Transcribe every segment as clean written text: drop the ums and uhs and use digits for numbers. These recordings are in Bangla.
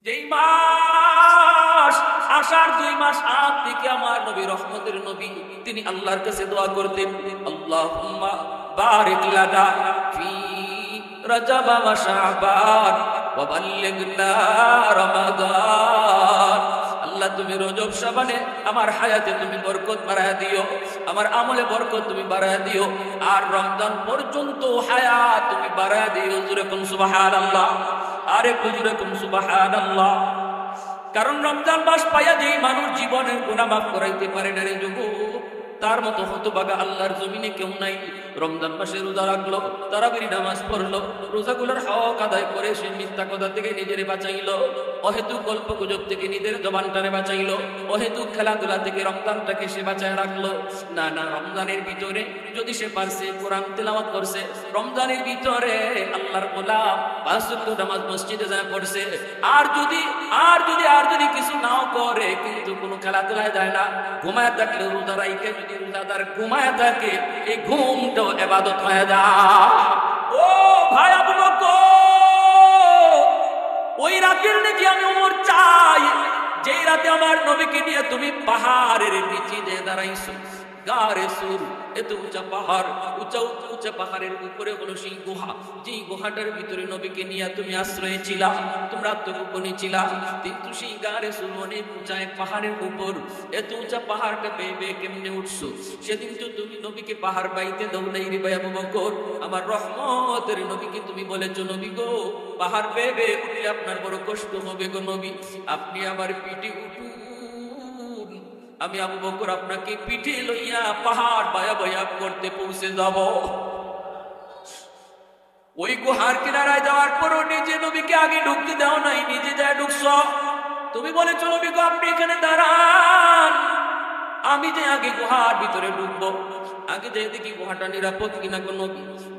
যেই মাস আষাঢ় 2 মাস আগ থেকে আমার নবী রহমতের নবী তিনি আল্লাহর কাছে দোয়া করতেন, আল্লাহুম্মা বারিক লানা ফি রজব ওয়া শাবান ওয়া বাল্লিগনা রমাদান। আল্লাহ তুমি রজব শাবানে আমার হায়াতে তুমি বরকত বাড়ায় দিও, আমার আমলে বরকত তুমি বাড়ায় দিও, আর রমজান পর্যন্ত হায়াত তুমি বাড়ায় দিও। জোরে কোন সুবহানাল্লাহ, আরে জোরে কোন সুবহানাল্লাহ। কারণ রমজান মাস পাইয়া যেই মানুষ জীবনের গুনাহ মাফ করাইতে পারে না রে যুবক, তার মতো হতভাগা আল্লাহর জমিনে কেউ নাই। রমজান মাসে রোজা রাখলো, তারাবির নামাজ পড়লো, রোজাগুলোর হক আদায় করে সে মিথ্যা কথা থেকে নিজের বাঁচাইলো, অহেতুক গল্প গুজব থেকে নিজের জবানটারে বাঁচাইলো, অহেতুক খেলাধুলা থেকে রমজানটাকে সে বাঁচায় রাখলো। না না, রমজানের ভিতরে যদি সে পারছে কোরআন তেলাওয়াত করছে, রমজানের ভিতরে আল্লাহর গোলাম 5 ওয়াক্ত নামাজ মসজিদে যায় পড়ছে, আর যদি কিছু নাও করে কিন্তু কোনো খেলাধুলায় যায় না, ঘুমায় থাকলে রোজা রাইকে যদি রোজাদার ঘুমায় থাকে, এই ঘুমটাও ইবাদত হয়ে যায়। ও ভাই আবু বকর, ওই রাতের নাকি আমি ওমর চাই যেই রাতে আমার নবীকে নিয়ে তুমি পাহাড়ের নিচে যে দাঁড়াইছো। গারে সুর, এত উঁচা পাহাড়, উঁচা পাহাড়ের উপরে হলো সেই গুহা, যেই গুহাটার ভিতরে নবীকে নিয়ে তুমি আশ্রয়ে ছিলা, তোমরা আত্মগোপনে ছিলা। কিন্তু সেই গারে সুর অনেক উঁচা এক পাহাড়ের উপর, এত উঁচা পাহাড়টা বেয়ে বেয়ে কেমনে উঠছো? সেদিন তো তুমি নবীকে পাহাড় বাইতে দাও নাই রে ভাই আবু বকর। আমার রহমতের নবীকে তুমি বলেছো, নবী গো পাহাড় বেয়ে বেয়ে উঠলে আপনার বড় কষ্ট হবে গো নবী, আপনি আমার পিঠে উঠুন, আমি আবু বকর আপনাকে পিঠে লইয়া পাহাড় বায়া বায়া করতে পৌঁছে যাব। ওই গুহার কিনারায় যাওয়ার পরও নিজে নবীকে আগে ঢুকতে দাও নাই, নিজে যায় ঢুকছ। তুমি বলেছো নবী গো আপনি এখানে দাঁড়ান, আমি যে আগে গুহার ভিতরে ঢুকবো, আগে যে দেখি গুহাটা নিরাপদ কিনা। কোনো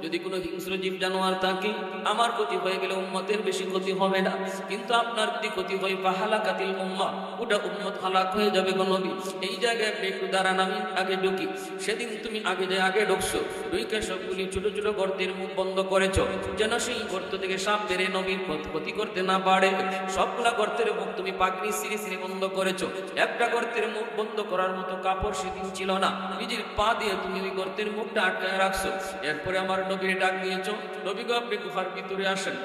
যদি কোনো হিংস্র জীব জানোয়ার থাকে, আমার ক্ষতি হয়ে গেলে উম্মতের বেশি ক্ষতি হবে না, কিন্তু আপনার যদি ক্ষতি হয় ফাহালাকাতিল উম্মাহ, ওটা উম্মত হালাক হয়ে যাবে গো নবী। এই জায়গায় আপনি একটু দাঁড়ান, আমি আগে ঢুকি। সেদিন তুমি আগে ঢুকছো, ঢুকে সবগুলি ছোট ছোট গর্তের মুখ বন্ধ করেছো, যেন সেই গর্ত থেকে সাপ বেড়ে নবীর ক্ষতি করতে না পারে। সবগুলা গর্তের মুখ তুমি পাগড়ি সিঁড়ি সিঁড়ি বন্ধ করেছো। একটা গর্তের মুখ বন্ধ করার মতো কাপড় সেদিন ছিল না, নিজের পা দিয়ে তুমি ওই গর্তের মুখটা আটকায় রাখছো। এরপরে আমার নবীর ডাক দিয়েছো, নবী গো আপনি গুহার ভিতরে আসেন।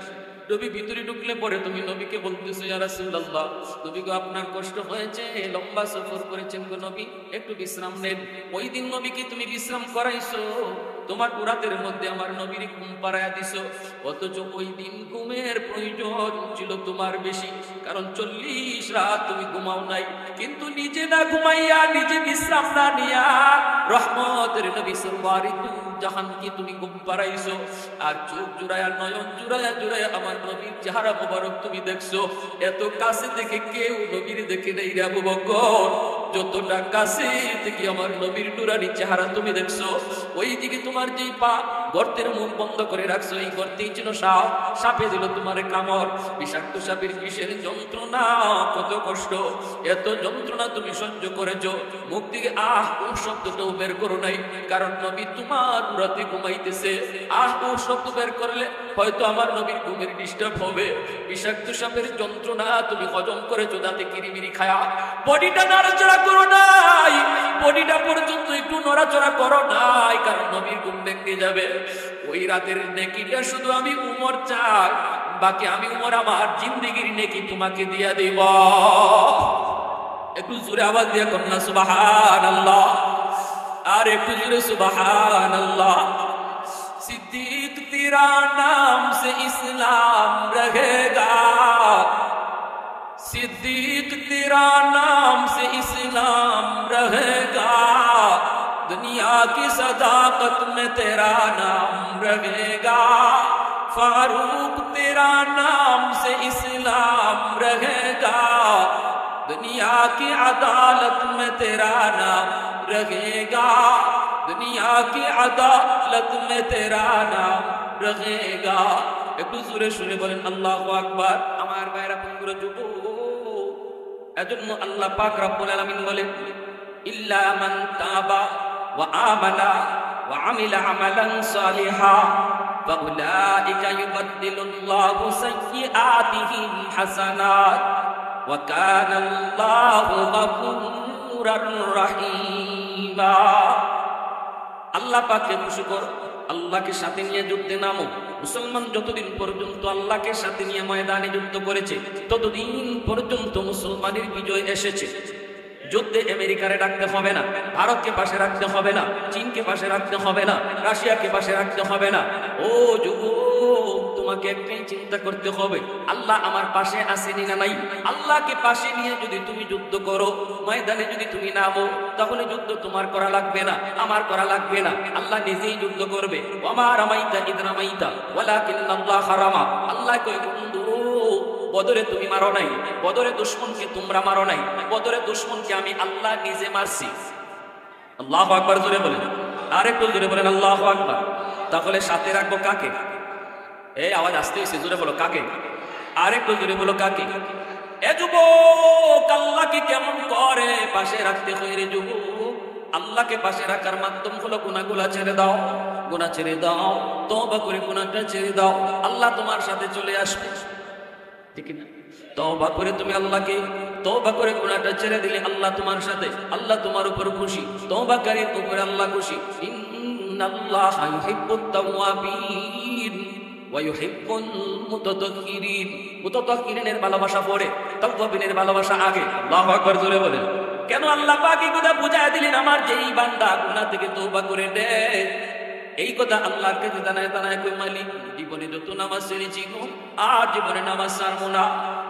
নবী ভিতরে ঢুকলে পরে তুমি নবীকে বলতেছো, ইয়া রাসূলুল্লাহ, নবী গো আপনার কষ্ট হয়েছে, লম্বা সফর করেছেন গো নবী, একটু বিশ্রাম নেন। ওই দিন নবীকে তুমি বিশ্রাম করাইছো, তোমার রাতের মধ্যে আমার নবীর ঘুম পাড়ায় দিছো, অথচ ওই দিন ঘুমের প্রয়োজন ছিল তোমার বেশি, কারণ 40 রাত তুমি ঘুমাও নাই। কিন্তু নিজে না ঘুমাইয়া, নিজে বিশ্রাম না নিয়া রহমতের নবী সাল্লাল্লাহু জাহানকে তুমি ঘুম পাড়াইছো, আর চোখ জুড়ায়া নয়ন জুড়ায়া আমার নবীর চেহারা মোবারক তুমি দেখছো। এত কাছে থেকে কেউ নবীর দেখে নেই রে আবু বকর, যতটা কাছে থেকে আমার নবীর নুরানি চেহারা তুমি দেখছো। ওই দিকে তোমার যেই পা গর্তের মুখ বন্ধ করে রাখছো, এই গর্তেই ছিল সাপ, সাপে দিল তোমার কামড়, বিষাক্ত সাপের বিষের যন্ত্রণা, কত কষ্ট, এত যন্ত্রণা তুমি সহ্য করেছো। মুখ থেকে আহ ও শব্দটাও বের করো নাই, কারণ নবী তোমার রাতে ঘুমাইতেছে। আহ ও শব্দ বের করলে হয়তো আমার নবীর ঘুমের ডিস্টার্ব হবে। বিষাক্ত সাপের যন্ত্রণা তুমি হজম করেছো দাঁতে কিরিমিরি খায়া, বডিটা নাড়াচড়া করো নাই, বডিটা পর্যন্ত একটু নড়াচড়া করো নাই, কারণ নবীর ঘুম ভেঙে যাবে। ওই রাতের নেকিটা শুধু আমি উমর চাই, বাকি আমি উমর আমার জিন্দেগির নেকি তোমাকে দিয়া দেব। একটু জোরে আওয়াজ দিয়ে কন্যা সুবহানাল্লাহ, আর একটু জোরে সুবহানাল্লাহ। सिद्दीक तेरा नाम से इस्लाम रहेगा, सिद्दीक तेरा नाम से इस्लाम रहेगा, दुनिया की सदाकत में तेरा नाम रहेगा, फारूक तेरा नाम से इस्लाम रहेगा, दुनिया की अदालत में तेरा नाम रहेगा, दुनिया की अदालत में तेरा नाम रहेगा। একটু জোরে শুনে বলেন আল্লাহু আকবার। আমার ভাইরা বন্ধুরা যুবক, এজন্য আল্লাহ পাক রব্বুল আলামিন বলেন, ইল্লা মান তাবা ওয়া আমানা ওয়া আমিলা আমালান সালিহা ফাউলাইকা ইউবাদদিলুল্লাহু সাইয়্যাতিহিম হাসানাত ওয়া কানাল্লাহু গফুরার রাহিমা। আল্লাহ পাককে খুশি করো, আল্লাহকে সাথে নিয়ে যুদ্ধে নামো। মুসলমান যতদিন পর্যন্ত আল্লাহকে সাথে নিয়ে ময়দানে যুদ্ধ করেছে ততদিন পর্যন্ত মুসলমানের বিজয় এসেছে। যুদ্ধে আমেরিকারে রাখতে হবে না, ভারতকে পাশে রাখতে হবে না, চীনকে পাশে রাখতে হবে না, রাশিয়াকে পাশে রাখতে হবে না। ও যুবক, তোমাকে একটাই চিন্তা করতে হবে, আল্লাহ আমার পাশে আসেনি না নাই? আল্লাহকে পাশে নিয়ে যদি তুমি যুদ্ধ করো, ময়দানে যদি তুমি নামো, তাহলে যুদ্ধ তোমার করা লাগবে না, আমার করা লাগবে না, আল্লাহ নিজেই যুদ্ধ করবে। ওয়া রামাইতা ইদ রামাইতা ওয়ালাকিন্নাল্লাহ হারামা। আল্লাহ কই, বন্ধু, বদরে তুমি মারো নাই, বদরে দুশমনকে তোমরা মারো নাই, বদরে দুশমনকে আমি আল্লাহ নিজে মারছি। আল্লাহু আকবার জোরে বলেন, আরেকটু জোরে বলেন আল্লাহু আকবার। তাহলে সাথে রাখবো কাকে? এই আওয়াজ আসতে হয়েছে, জোরে বলো কাকে? আরেকটু জোরে বলো কাকে? এ যুবক, আল্লাহকে কেমন করে পাশে রাখতে হয় রে যুবক? আল্লাহকে পাশে রাখার মাধ্যম হলো গুনাহগুলা ছেড়ে দাও, গুনাহ ছেড়ে দাও, তওবা করে গুনাহটা ছেড়ে দাও, আল্লাহ তোমার সাথে চলে আসবে। ঠিক না? তওবা করে তুমি আল্লাহকে, তওবা করে গুনাহটা ছেড়ে দিলে আল্লাহ তোমার সাথে, আল্লাহ তোমার উপর খুশি, তওবাকারীর উপরে আল্লাহ খুশি। ইন্নাল্লাহা ইউহিব্বুত তাওয়াবিন ওয়া ইউহিব্বুল মুতাতাহহিরিন। মুতাতাহহিরিনের ভালোবাসা পরে, তাওয়াবিনের ভালোবাসা আগে। আল্লাহু আকবার জোরে বলেন। কেন আল্লাহ পাক এই কথা বুঝায় দিলেন? আমার যেই বান্দা গুনাহ থেকে তওবা করে দেয়, এই কথা আল্লাহর কাছে জানায় জানায় কই, মালিক, জীবনে যত নামাজ ছেড়েছি গো, আর জীবনে নামাজ ছাড়বো না।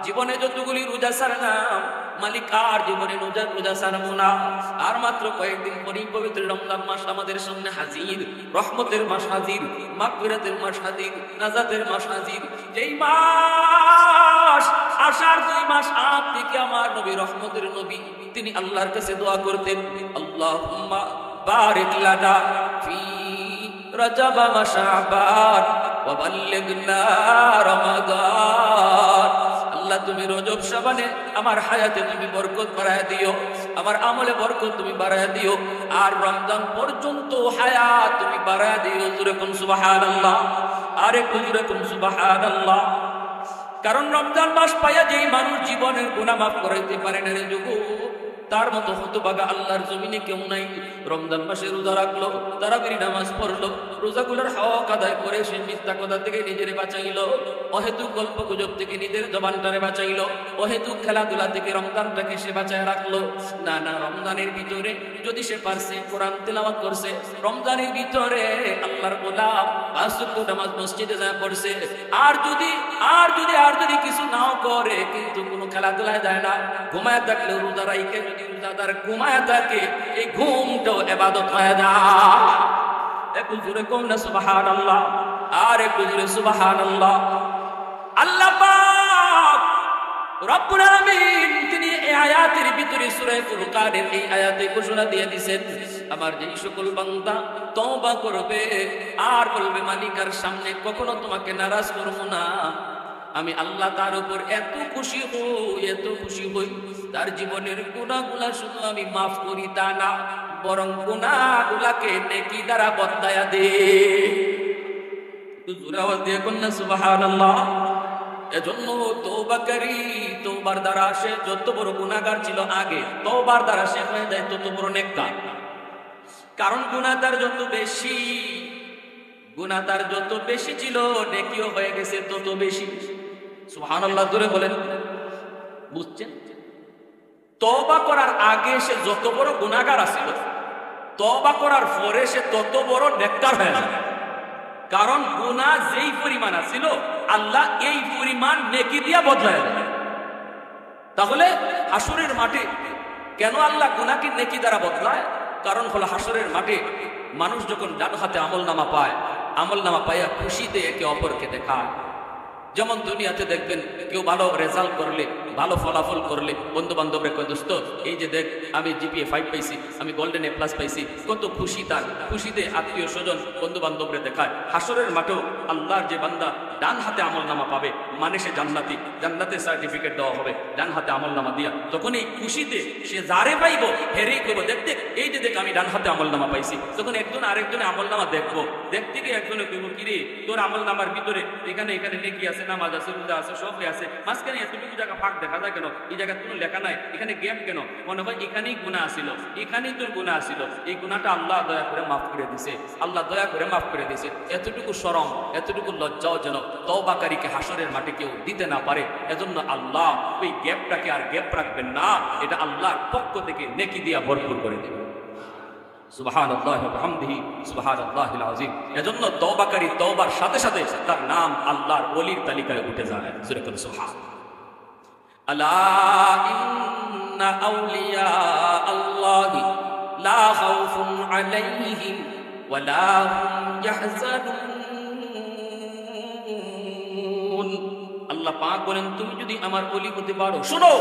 জীবনে যতগুলি রোজা ছাড়লাম, মালিক, আর জীবনে রোজা ছাড়বো না। আর মাত্র কয়েকদিন পরেই পবিত্র রমজান মাস আমাদের সামনে হাজির। রহমতের মাস হাজির, মাগফিরাতের মাস হাজির, নাজাতের মাস হাজির। যেই মাস আষাঢ় 2 মাস আগ থেকে আমার নবী, রহমতের নবী, তিনি আল্লাহর কাছে দোয়া করতেন, আল্লাহুম্মা বারিক লানা ফি রজব ওয়া শাবান ওয়া বাল্লিগনা রমাদান। আল্লাহ, তুমি রজব শাবানে আমার হায়াতে তুমি বরকত বাড়ায় দিও, আমার আমলে বরকত তুমি বাড়ায় দিও, আর রমজান পর্যন্ত হায়াত তুমি বাড়ায় দিও। জোরে কোন সুবহানাল্লাহ, আরে জোরে কোন সুবহানাল্লাহ। কারণ রমজান মাস পাইয়া যেই মানুষ জীবনের গুনাহ মাফ করাইতে পারে না রে যুবক, তার মতো হতভাগা আল্লাহর জমিনে কেউ নাই। রমজান মাসে রোজা রাখলো, তারাবির নামাজ পড়লো, রোজাগুলোর হক আদায় করে সে মিথ্যা কথা থেকে নিজের বাঁচাইলো, অহেতুক গল্প গুজব থেকে নিজের জবানটারে বাঁচাইলো, অহেতুক খেলাধুলা থেকে রমজানটাকে সে বাঁচায় রাখলো। না না, রমজানের ভিতরে যদি সে পারছে কোরআন তেলাওয়াত করছে, রমজানের ভিতরে আল্লাহর গোলাম 5 ওয়াক্ত নামাজ মসজিদে যায় পড়ছে, আর যদি কিছু নাও করে, কিন্তু কোনো খেলাধুলায় যায় না, ঘুমায় থাকলে রোজা রাইকে যদি রোজাদার ঘুমায় থাকে, এই ঘুমটাও ইবাদত হয়ে যায়। একটু জোরে কম না সুবহানাল্লাহ, আর একটু জোরে সুবহানাল্লাহ। আল্লাহ পাক রব্বুল আলামিন তিনি এই আয়াতের ভিতরে সূরা ফুরকানের এই আয়াতে ঘোষণা দিয়ে দিয়েছেন, আমার যেই সকল বান্দা তওবা করবে আর বলবে, মালিকের সামনে কখনো তোমাকে নারাজ করব না, আমি আল্লাহ তার উপর এত খুশি হই, তার জীবনের গুনাহগুলা শুধু আমি মাফ করি তা না, বরং গুনাহগুলাকে নেকি দ্বারা বদলায়া দে। জোরে আওয়াজ দিয়ে কোন না সুবহানাল্লাহ। এজন্য তওবাকারী, তওবার দ্বারা সে যত বড় গুনাহগার ছিল আগে, তওবার দ্বারা সে হয়ে যায় তত বড় নেককার। কারণ গুনাহ তার যত বেশি ছিল, নেকিও হয়ে গেছে তত বেশি। সুবহানাল্লাহ জোরে বলেন, বুঝছেন? তওবা করার আগে সে যত বড় গুনাহগার ছিল, তওবা করার পরে সে তত বড় নেককার হয়ে যায়। কারণ গুনাহ যেই পরিমাণ ছিল, আল্লাহ এই পরিমাণ নেকি দিয়া বদলায় দেয়। তাহলে হাসরের মাঠে কেন আল্লাহ গুনাহকে নেকি দ্বারা বদলায়? কারণ হলো হাসরের মাঠে মানুষ যখন ডান হাতে আমলনামা পায়, আমলনামা পাইয়া খুশিতে একে অপরকে দেখায়, যেমন দুনিয়াতে দেখবেন কেউ ভালো রেজাল্ট করলে, ভালো ফলাফল করলে বন্ধু বান্ধবরা কয় দোস্ত এই যে দেখ আমি জিপিএ 5 পাইছি, আমি গোল্ডেন এ প্লাস পাইছি, কত খুশি তার। খুশিতে আত্মীয় স্বজন বন্ধু বান্ধবরা দেখায়। হাসরের মাঠেও আল্লাহর যে বান্দা ডান হাতে আমল নামা পাবে, মানে সে জান্নাতি, জান্নাতের সার্টিফিকেট দেওয়া হবে ডান হাতে আমল নামা দিয়া। তখন এই খুশিতে সে যারে পাইব হেরেই করবো, দেখতে এই যে দেখ আমি ডান হাতে আমল নামা পাইছি। তখন একজন আরেকজনে আমল নামা দেখবো, দেখতে গিয়ে একজনে কইব কিরে তোর আমল নামার ভিতরে এখানে এখানে নেকি আছে, নামাজ আছে, রোজা আছে, সবই আছে, মাঝখানে এতটুকু জায়গা ফাঁক দেখা যায় কেন? এই জায়গায় কোনো লেখা নাই, এখানে গ্যাপ কেন? মনে হয় এখানেই গুনাহ আসিল, এখানেই তোর গুনাহ আসিল। এই গুনাহটা আল্লাহ দয়া করে মাফ করে দিছে, আল্লাহ দয়া করে মাফ করে দিছে। এতটুকু শরম, এতটুকু লজ্জাও যেন তওবাকারীকে হাসরের মাঠে কেউ দিতে না পারে। এজন্য আল্লাহ ওই গ্যাপটাকে আর গ্যাপ রাখবেন না, এটা আল্লাহর পক্ষ থেকে নেকি দিয়া ভরপুর করে দেবেন। সুবহানাল্লাহি ওয়া বিহামদিহি সুবহানাল্লাহিল আযীম। এজন্য তওবাকারী তওবার সাথে সাথে তার নাম আল্লাহর ওলির তালিকায় উঠে যায়। জোরে করে সুবহান। আলা ইন্না আউলিয়া আল্লাহি লা খাউফুন আলাইহিম ওয়া লা হুম ইয়াহজানুন। আল্লাহ পাক বলেন তুমি যদি আমার ওলি হতে পারো, শোনো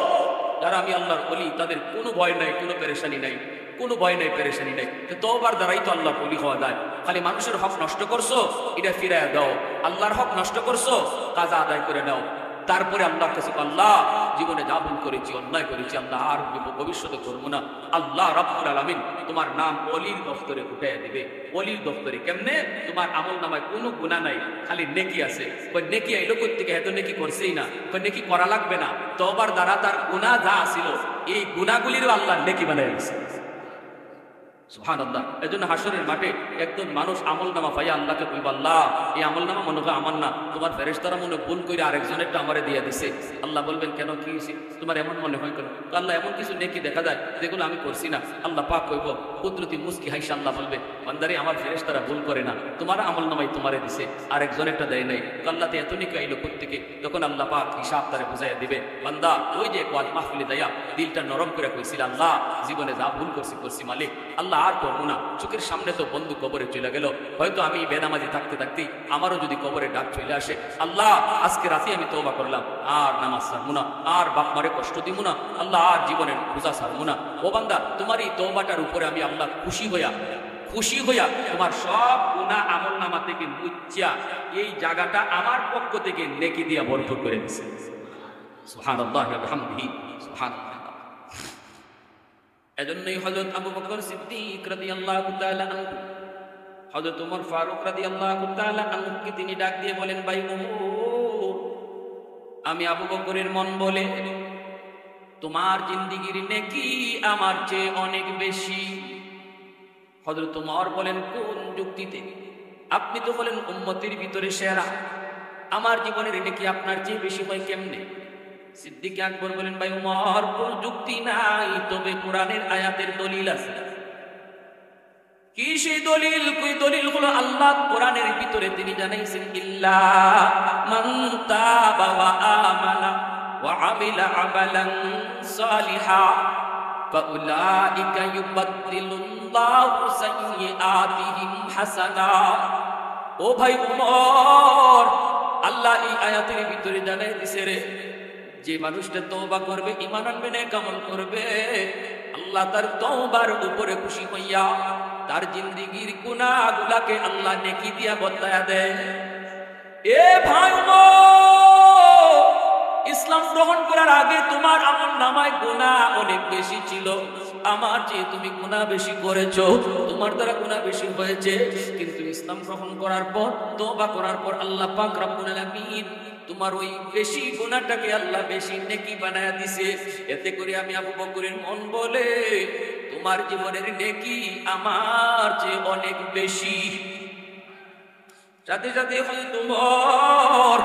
যারা আমি আল্লাহর ওলি তাদের কোনো ভয় নাই, কোনো পেরেশানি নাই, কোনো ভয় নাই, পেরেশানি নাই। তওবার দ্বারাই তো আল্লাহর ওলি হওয়া যায়। খালি মানুষের হক নষ্ট করছো, এটা ফিরায় দাও। আল্লাহর হক নষ্ট করছো, কাজা আদায় করে নাও। তারপরে আল্লাহর কাছে আল্লাহ জীবনে যা ভুল করেছি, অন্যায় করেছি, আল্লাহ আর ভবিষ্যতে করবো না। আল্লাহ রাব্বুল আলামিন তোমার নাম ওলির দফতরে উঠাইয়া দিবে। ওলির দফতরে কেমনে? তোমার আমল নামায় কোনো গুনাহ নাই, খালি নেকি আছে। কই নেকি আইলো কই থেকে? এত নেকি করছেই না। কই নেকি করা লাগবে না, তওবার দ্বারা তার গুনাহ যা ছিল এই গুনাহগুলিরও আল্লাহ নেকি বানায় দিয়েছে। সুবহানাল্লাহ। এজন্য হাসরের মাঠে একজন মানুষ আমল নামা পাইয়া আল্লাহকে কইব আল্লাহ এই আমল নামা মনে হয় আমার না, তোমার ফেরেশতারা মনে ভুল করে আরেকজনেরটা আমারে দিয়ে দিছে। আল্লাহ বলবেন কেন, কি হয়েছে তোমার এমন মনে হয় কেন? আল্লাহ এমন কিছু নেকি দেখা যায় যেগুলো আমি করছি না। আল্লাহ পাক কইব কুদরতি মুস্কি হাইসা আল্লাহ বলবে বান্দারে আমার ফেরেশতারা ভুল করে না, তোমার আমল নামাই তোমারে দিছে, আরেকজনেরটা দেয় নাই। আল্লাহতে এত নেকি আইলো কোত্থেকে? তখন আল্লাহ পাক হিসাব তারে বুঝাইয়া দিবে। বান্দা ওই যে ওয়াজ মাহফিলে যাইয়া দিলটা নরম করে কইছিল আল্লাহ জীবনে যা ভুল করছি মালিক, আল্লাহ আর করবো না। চোখের সামনে তো বন্ধু কবরে চলে গেল, হয়তো আমি বেনামাজি থাকতে থাকতেই আমারও যদি কবরে ডাক চলে আসে, আল্লাহ আজকে রাতে আমি তওবা করলাম, আর নামাজ ছাড়বো না, আর বাপ মারে কষ্ট দিব না, আল্লাহ আর জীবনের বোঝা ছাড়বো না। ও বান্দা তোমার এই তওবাটার উপরে আমি আল্লাহ খুশি হইয়া তোমার সব গুনাহ আমল নামা থেকে মুচ্ছা এই জায়গাটা আমার পক্ষ থেকে নেকি দিয়া ভরপুর করে দিছে। সুবহানাল্লাহি ওয়া বিহামদিহি সুবহানাল্লাহ। এজন্যই হযরত আবু বকর সিদ্দিক রাদিয়াল্লাহু তাআলা আনহু, হযরত ওমর ফারুক রাদিয়াল্লাহু তাআলা আনহুকে তিনি ডাক দিয়ে বলেন ভাই ওমর, আমি আবু বকরের মন বলে তোমার জিন্দেগীর নেকি আমার চেয়ে অনেক বেশি। হযরত ওমর বলেন কোন যুক্তিতে? আপনি তো বলেন উম্মতের ভিতরে সেরা, আমার জীবনের নেকি আপনার চেয়ে বেশি হয় কেমনে? সিদ্দিক আকবর বলেন ভাই ওমর কোন যুক্তি নাই, তবে কোরআনের আয়াতের দলিল আছে। কি সেই দলিল? কই দলিল হলো আল্লাহ কোরআনের ভিতরে তিনি জানাইছেন ইল্লা মান তাবা ওয়া আমানা ওয়া আমিলা আমালান সালিহা ফাউলাইকা ইউবাদদিলুল্লাহু সাইয়্যাতিহিম হাসানাত। ও ভাই ওমর, আল্লাহ এই আয়াতের ভিতরে জানাই দিছে রে, যে মানুষটা তওবা করবে, ঈমান আনবে, নেক আমল করবে, আল্লাহ তার তওবার উপরে খুশি হইয়া তার জিন্দেগীর গুনাহগুলোকে আল্লাহ নেকি দিয়া বদলায়া দেয়। এ ভাই ইসলাম গ্রহণ করার আগে তোমার আমল নামায় গুনাহ অনেক বেশি ছিল, আমার চেয়ে তুমি গুনাহ বেশি করেছো, তোমার দ্বারা গুনাহ বেশি হয়েছে। কিন্তু ইসলাম গ্রহণ করার পর, তওবা করার পর আল্লাহ পাক রব্বুল আলামিন তোমার ওই বেশি গুনাহটাকে আল্লাহ বেশি নেকি বানায়া দিছে। এতে করে আমি আবু বকরের মন বলে তোমার জীবনের নেকি আমার চেয়ে অনেক বেশি। সাথে সাথে হযরত ওমর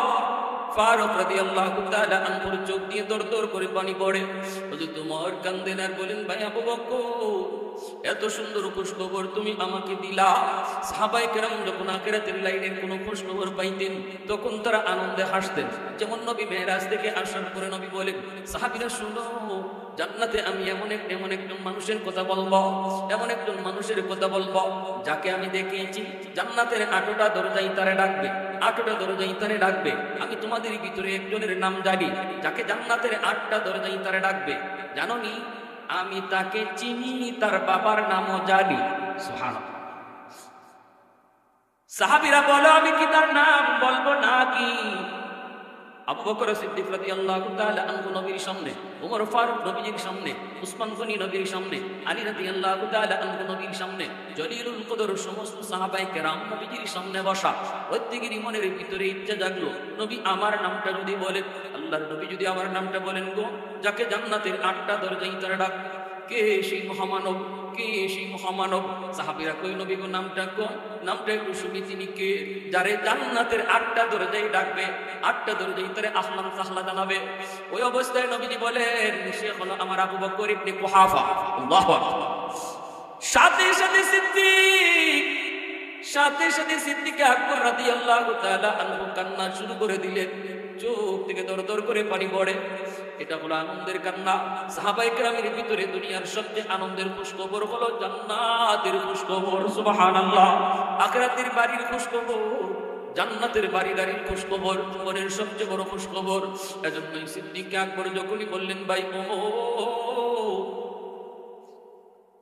ফারুক রাদিয়াল্লাহু তাআলা আনহুর চোখ দিয়ে দর করে পানি পড়ে। হযরত ওমর কান্দেন আর বলেন ভাই আবু বকর, এত সুন্দর খোঁজখবর তুমি আমাকে দিলা। সাহাবায়ে কেরাম যখন আখিরাতের লাইনের কোনো খোঁজখবর পাইতেন তখন তারা আনন্দে হাসতেন। যেমন নবী মেরাজ থেকে আসার পরে নবী বলেন সাহাবীরা শুনো, জান্নাতে আমি এমন একজন মানুষের কথা বলবো, এমন একজন মানুষের কথা বলবো যাকে আমি দেখেছি জান্নাতের 8টা দরজাই তারে ডাকবে। 8টা দরজায় তারে ডাকবে। আমি তোমাদের ভিতরে একজনের নাম জানি, যাকে জান্নাতের 8টা দরজায় তারে ডাকবে। জানো নি? আমি তাকে চিনি, তার বাবার নামও জানি। সুবহানাল্লাহ। সাহাবীরা বলো, আমি কি তার নাম বলবো নাকি? আবু বকর সিদ্দিক রাদিয়াল্লাহু তাআলা আনহু নবীর সামনে, ওমর ফারুক নবীর সামনে, উসমান গনি নবীর সামনে, আলী রাদিয়াল্লাহু তাআলা আনহু নবীর সামনে, জলিলুল কদর সমস্ত সাহাবায়ে কেরাম নবীজির সামনে বসা। প্রত্যেকেরই মনের ভিতরে ইচ্ছা জাগলো, নবী আমার নামটা যদি বলেন, আল্লাহর নবী যদি আমার নামটা বলেন গো, যাকে জান্নাতের 8টা দরজায় তারা ডাক, কে সেই মহামানব, কে সেই মহামানব? সাহাবীরা কই, নবী গো নামটা কো, নামটা একটু শুনি, তিনি কে যারে জান্নাতের 8টা দরজায় ডাকবে, 8টা দরজায় তারে আহলান সাহলা জানাবে। ওই অবস্থায় নবীজি বলেন, সে হলো আমার আবু বকর ইবনে কুহাফা। আল্লাহু আকবার। সাথে সাথে সিদ্দিক আকবর রাদিয়াল্লাহু তাআলা আনহু কান্না শুরু করে দিলেন, চোখ থেকে দর দর করে পানি পড়ে। এটা হলো আনন্দের কান্না। সাহাবায়ে কেরামের ভিতরে দুনিয়ার সবচেয়ে আনন্দের খুশখবর হলো জান্নাতের খুশখবর। সুবহানাল্লাহ। আখিরাতের বাড়ির খুশখবর, জান্নাতের বাড়ির খুশখবর জীবনের সবচেয়ে বড় খুশখবর। এজন্যই সিদ্দিক আকবর যখনই বললেন, ভাই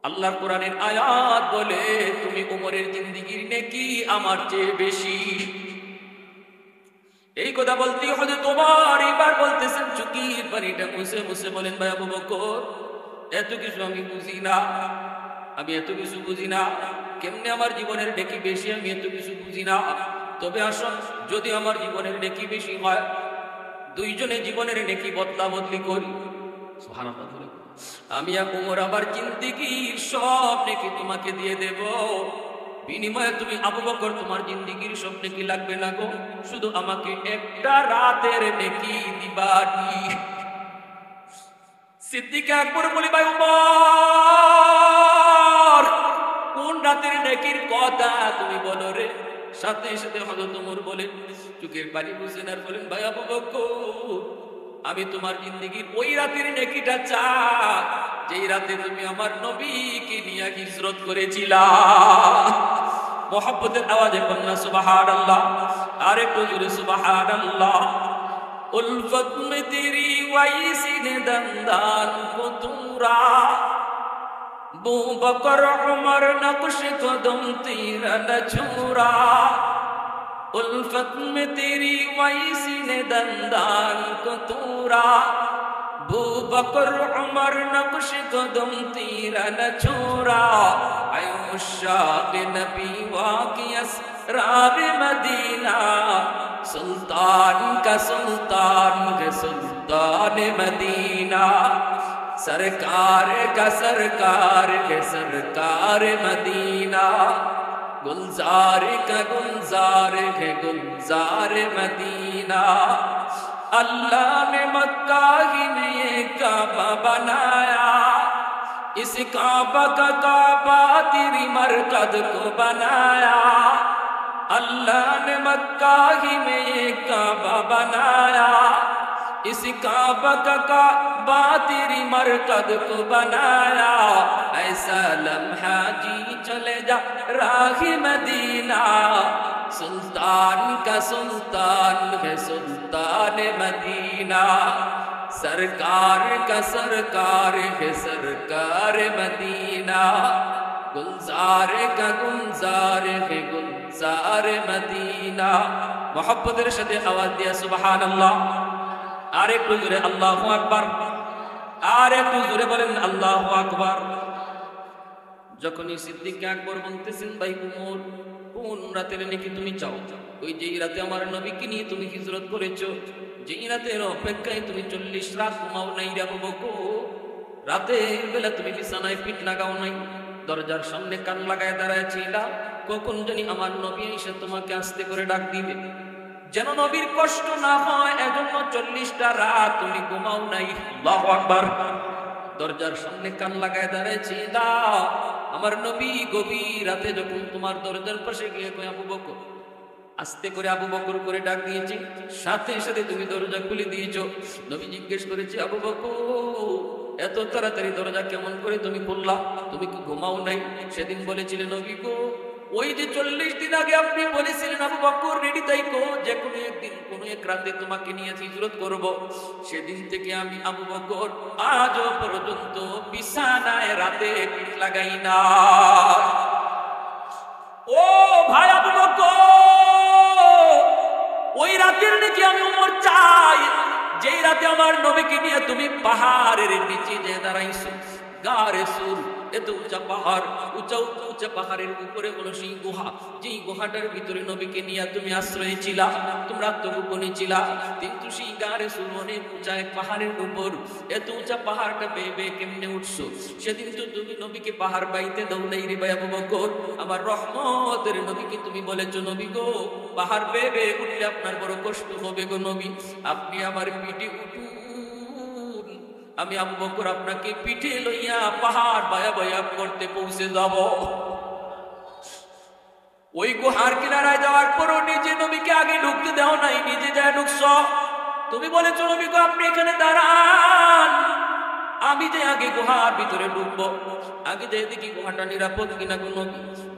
আল্লাহর কোরআনের আয়াত বলে তুমি ওমরের জিন্দেগীর নেকি আমার চেয়ে বেশি। এই কথা বলতেই হযরত ওমর এবার বলতেছেন, চুকির পানিটা মুছে মুছে বলেন, ভাই আবু বকর, এত কিছু আমি বুঝি না, আমি এত কিছু বুঝি না। কেমনে আমার জীবনের নেকি বেশি, আমি এত কিছু বুঝি না। তবে আসুন, যদি আমার জীবনের নেকি বেশি হয়, দুইজনে জীবনের নেকি বদলা বদলি করি। সুবহানাল্লাহ। আমি ওমর আবার জিন্দেগীর সব নেকি তোমাকে দিয়ে দেব, বিনিময়ে তুমি আবু বকর তোমার জিন্দেগীর সব নেকি লাগবে না গো, শুধু আমাকে একটা রাতের নেকি দিবানি। সিদ্দিক আকবর বলি, ভাই ওমর, কোন রাতের নেকির কথা তুমি বলো রে? সাথে সাথে হযরত ওমর বলেন, চোখের পানি মুছেন আর বলেন, ভাই আবু বকর, আমি তোমার জিন্দেগীর ওই রাতের নেকিটা চাই যেই রাতে তুমি আমার নবীকে নিয়ে হিজরত করেছিলা। মোহাব্বতের আওয়াজে বলনা সুবহানাল্লাহ, আর একটু জোরে সুবহানাল্লাহ। উলফত মে তেরি ওয়াইসিনে দন্দান কো তুরা, বু বকর উমর নকশ কদম তেরা ন ছুরা। उल्फत में तेरी वैसी ने दंदान को तूरा, बू बकर उमर नक्श कदम तेरा न छोरा। आयुशाक नबी वाकियस राब मदीना, सुल्तान का सुल्तान है सुल्तान मदीना, सरकार का सरकार है सरकार मदीना, गुलजार का गुलजार है गुलजार मदीना। अल्लाह ने मक्का ही में ये काबा बनाया, इस काबा का काबा तेरी मरकद को बनाया। अल्लाह ने मक्का ही में ये काबा बनाया, इस काबा का काबा तेरी मरकद को बनाया। ऐसा लम्हा जी चले जा राही मदीना, सुल्तान का सुल्तान है सुल्तान मदीना, सरकार का सरकार है सरकार मदीना, गुलजार का गुलजार है गुलजार मदीना। मोहब्बतेर साथे आवाज दिया सुबहानाल्लाह। আর একটু জোরে আল্লাহু আকবার, আর একটু জোরে বলেন আল্লাহু আকবার। যখনই সিদ্দিক আকবর বলতেছেন, ভাই ওমর, কোন রাতের নেকি তুমি চাও? ওই যেই রাতে আমার নবীকে নিয়ে তুমি হিজরত করেছো, যেই রাতের অপেক্ষায় তুমি 40 রাত ঘুমাও নাই রে আবু বকর। রাতের বেলা তুমি বিছানায় পিঠ লাগাও নাই, দরজার সামনে কান লাগায় দাঁড়ায় ছিলা, কখন জানি আমার নবী এসে তোমাকে আস্তে করে ডাক দিবে, যেন নবীর কষ্ট না হয়, এজন্য 40টা রাত তুমি ঘুমাও নাই। আল্লাহু আকবার। দরজার সামনে কান লাগায় দাঁড়াইছি, না আমার নবী গভীর রাতে যখন তোমার দরজার পাশে গিয়ে কই আবু বকর, আস্তে করে আবু বকর করে ডাক দিয়েছি, সাথে সাথে তুমি দরজা খুলে দিয়েছো। নবী জিজ্ঞেস করেছে, আবু বকর এত তাড়াতাড়ি দরজা কেমন করে তুমি খুললা? তুমি কি ঘুমাও নাই? সেদিন বলেছিলে নবী গো ওই যে 40 দিন আগে আপনি বলেছিলেন আবু বকর রেডি থাইকো, যে কোনো একদিন কোনো এক রাতে তোমাকে নিয়ে হিজরত করব, সেদিন থেকে আমি আবু বকর আজও পর্যন্ত বিছানায় রাতে পিঠ লাগাই না। ও ভাই আবু বকর, ওই রাতের নাকি আমি উমর চাই যেই রাতে আমার নবীকে নিয়ে তুমি পাহাড়ের নিচে যে দাঁড়াইছো। গারে সুর, এত উঁচা পাহাড়, উঁচা পাহাড়ের উপরে হলো সেই গুহা, যেই গুহাটার ভিতরে নবীকে নিয়ে তুমি আশ্রয় ছিলা, তোমরা আত্মগোপনে ছিলা। কিন্তু সেই গারে সুর অনেক উঁচা এক পাহাড়ের উপর, এত উঁচা পাহাড়টা বেয়ে বেয়ে কেমনে উঠছো? সেদিন তো তুমি নবীকে পাহাড় বাইতে দাও নাই রে ভাই আবু বকর। আমার রহমতের নবীকে তুমি বলেছো নবী গো, পাহাড় বেয়ে বেয়ে উঠলে আপনার বড় কষ্ট হবে গো নবী, আপনি আমার পিঠে উঠুন, আমি আবু বকর আপনাকে পিঠে লইয়া পাহাড় বায়া বায়া করতে পৌঁছে যাব। ওই গুহার কিনারায় যাওয়ার পরও নিজে নবীকে আগে ঢুকতে দাও নাই, নিজে যায় ঢুকছ। তুমি বলেছো নবী গো আপনি এখানে দাঁড়ান, আমি যে আগে গুহার ভিতরে ঢুকবো, আগে যে দেখি গুহাটা নিরাপদ কিনা। কোনো